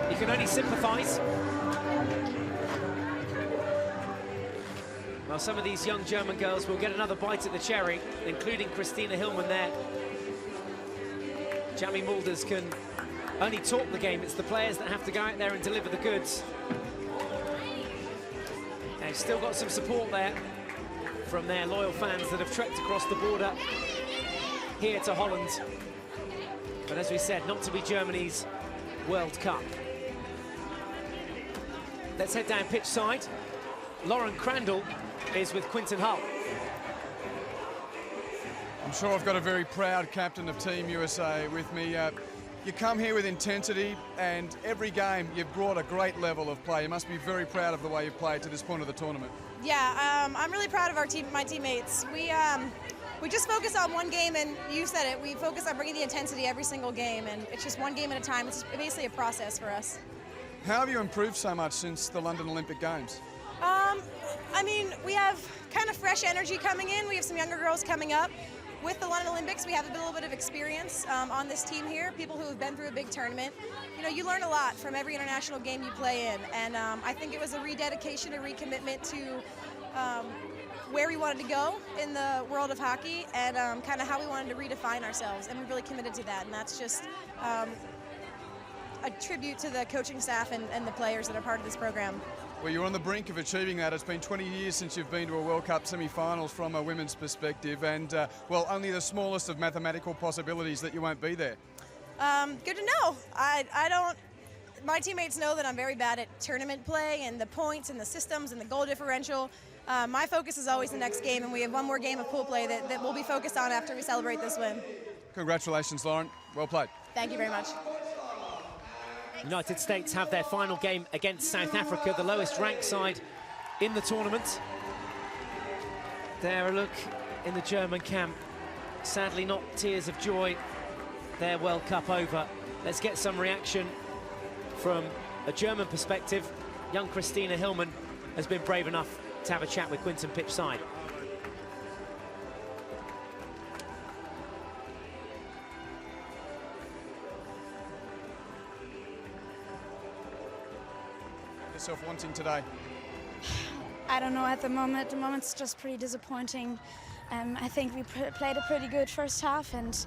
You can only sympathise. Well, some of these young German girls will get another bite at the cherry, including Christina Hillman there. Jamie Mulders can only talk the game. It's the players that have to go out there and deliver the goods. They've still got some support there from their loyal fans that have trekked across the border here to Holland. But as we said, not to be Germany's World Cup. Let's head down pitch side. Lauren Crandall is with Quinton Hull. I'm sure I've got a very proud captain of Team USA with me. You come here with intensity, and every game you've brought a great level of play. You must be very proud of the way you've played to this point of the tournament. Yeah, I'm really proud of our team, my teammates. We just focus on one game, and you said it, we focus on bringing the intensity every single game, and it's just one game at a time. It's basically a process for us. How have you improved so much since the London Olympic Games? I mean, we have kind of fresh energy coming in. We have some younger girls coming up. With the London Olympics, we have a little bit of experience on this team here, people who have been through a big tournament. You know, you learn a lot from every international game you play in, and I think it was a rededication, a recommitment to where we wanted to go in the world of hockey, and kind of how we wanted to redefine ourselves, and we really committed to that, and that's just a tribute to the coaching staff and the players that are part of this program. Well, you're on the brink of achieving that. It's been 20 years since you've been to a World Cup semi-finals from a women's perspective, and, well, only the smallest of mathematical possibilities that you won't be there. Good to know. My teammates know that I'm very bad at tournament play and the points and the systems and the goal differential. My focus is always the next game, and we have one more game of pool play that we'll be focused on after we celebrate this win. Congratulations, Lauren. Well played. Thank you very much. United States have their final game against South Africa, the lowest ranked side in the tournament. There a look in the German camp. Sadly not tears of joy. Their World Cup over. Let's get some reaction from a German perspective. Young Christina Hillman has been brave enough to have a chat with Quinton pitch side. Yourself wanting today? I don't know at the moment. At the moment it's just pretty disappointing. I think we played a pretty good first half, and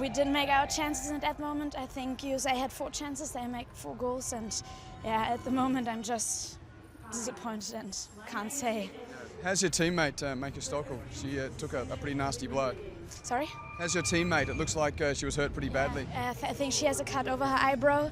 we didn't make our chances at that moment. I think USA had 4 chances, they made 4 goals, and yeah, at the moment I'm just disappointed and can't say. How's your teammate, Manka Stockel? She took a pretty nasty blow. Sorry? How's your teammate? It looks like she was hurt pretty badly. I think she has a cut over her eyebrow,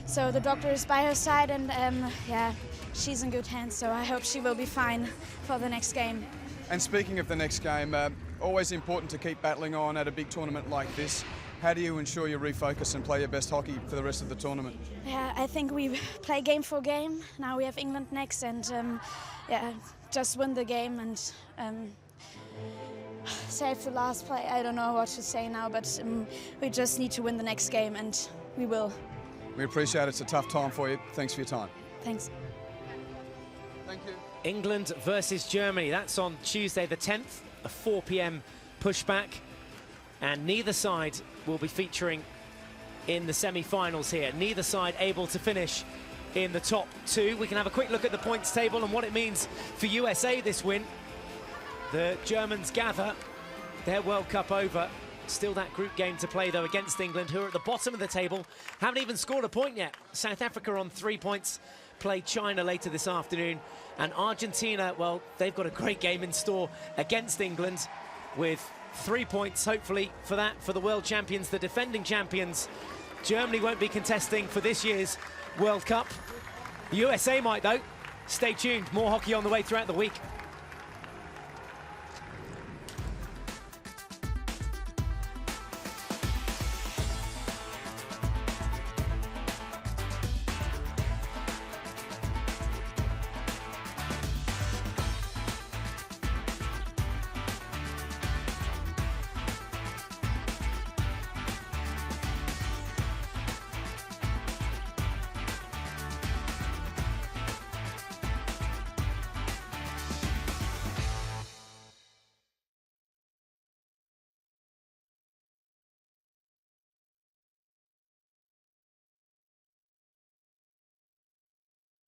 so the doctor is by her side, and yeah, she's in good hands, so I hope she will be fine for the next game. And speaking of the next game, always important to keep battling on at a big tournament like this. How do you ensure you refocus and play your best hockey for the rest of the tournament? Yeah, I think we play game for game. Now we have England next, and yeah, just win the game and save the last play. I don't know what to say now, but we just need to win the next game, and we will. We appreciate it. It's a tough time for you. Thanks for your time. Thanks. Thank you. England versus Germany. That's on Tuesday the 10th, a 4 p.m. pushback. And neither side will be featuring in the semi-finals here. Neither side able to finish in the top two. We can have a quick look at the points table and what it means for USA this win. The Germans gather their World Cup over. Still that group game to play, though, against England, who are at the bottom of the table. Haven't even scored a point yet. South Africa on 3 points. Play China later this afternoon. And Argentina, well, they've got a great game in store against England with 3 points, hopefully, for that, for the world champions, the defending champions. Germany won't be contesting for this year's World Cup. The USA might, though. Stay tuned. More hockey on the way throughout the week.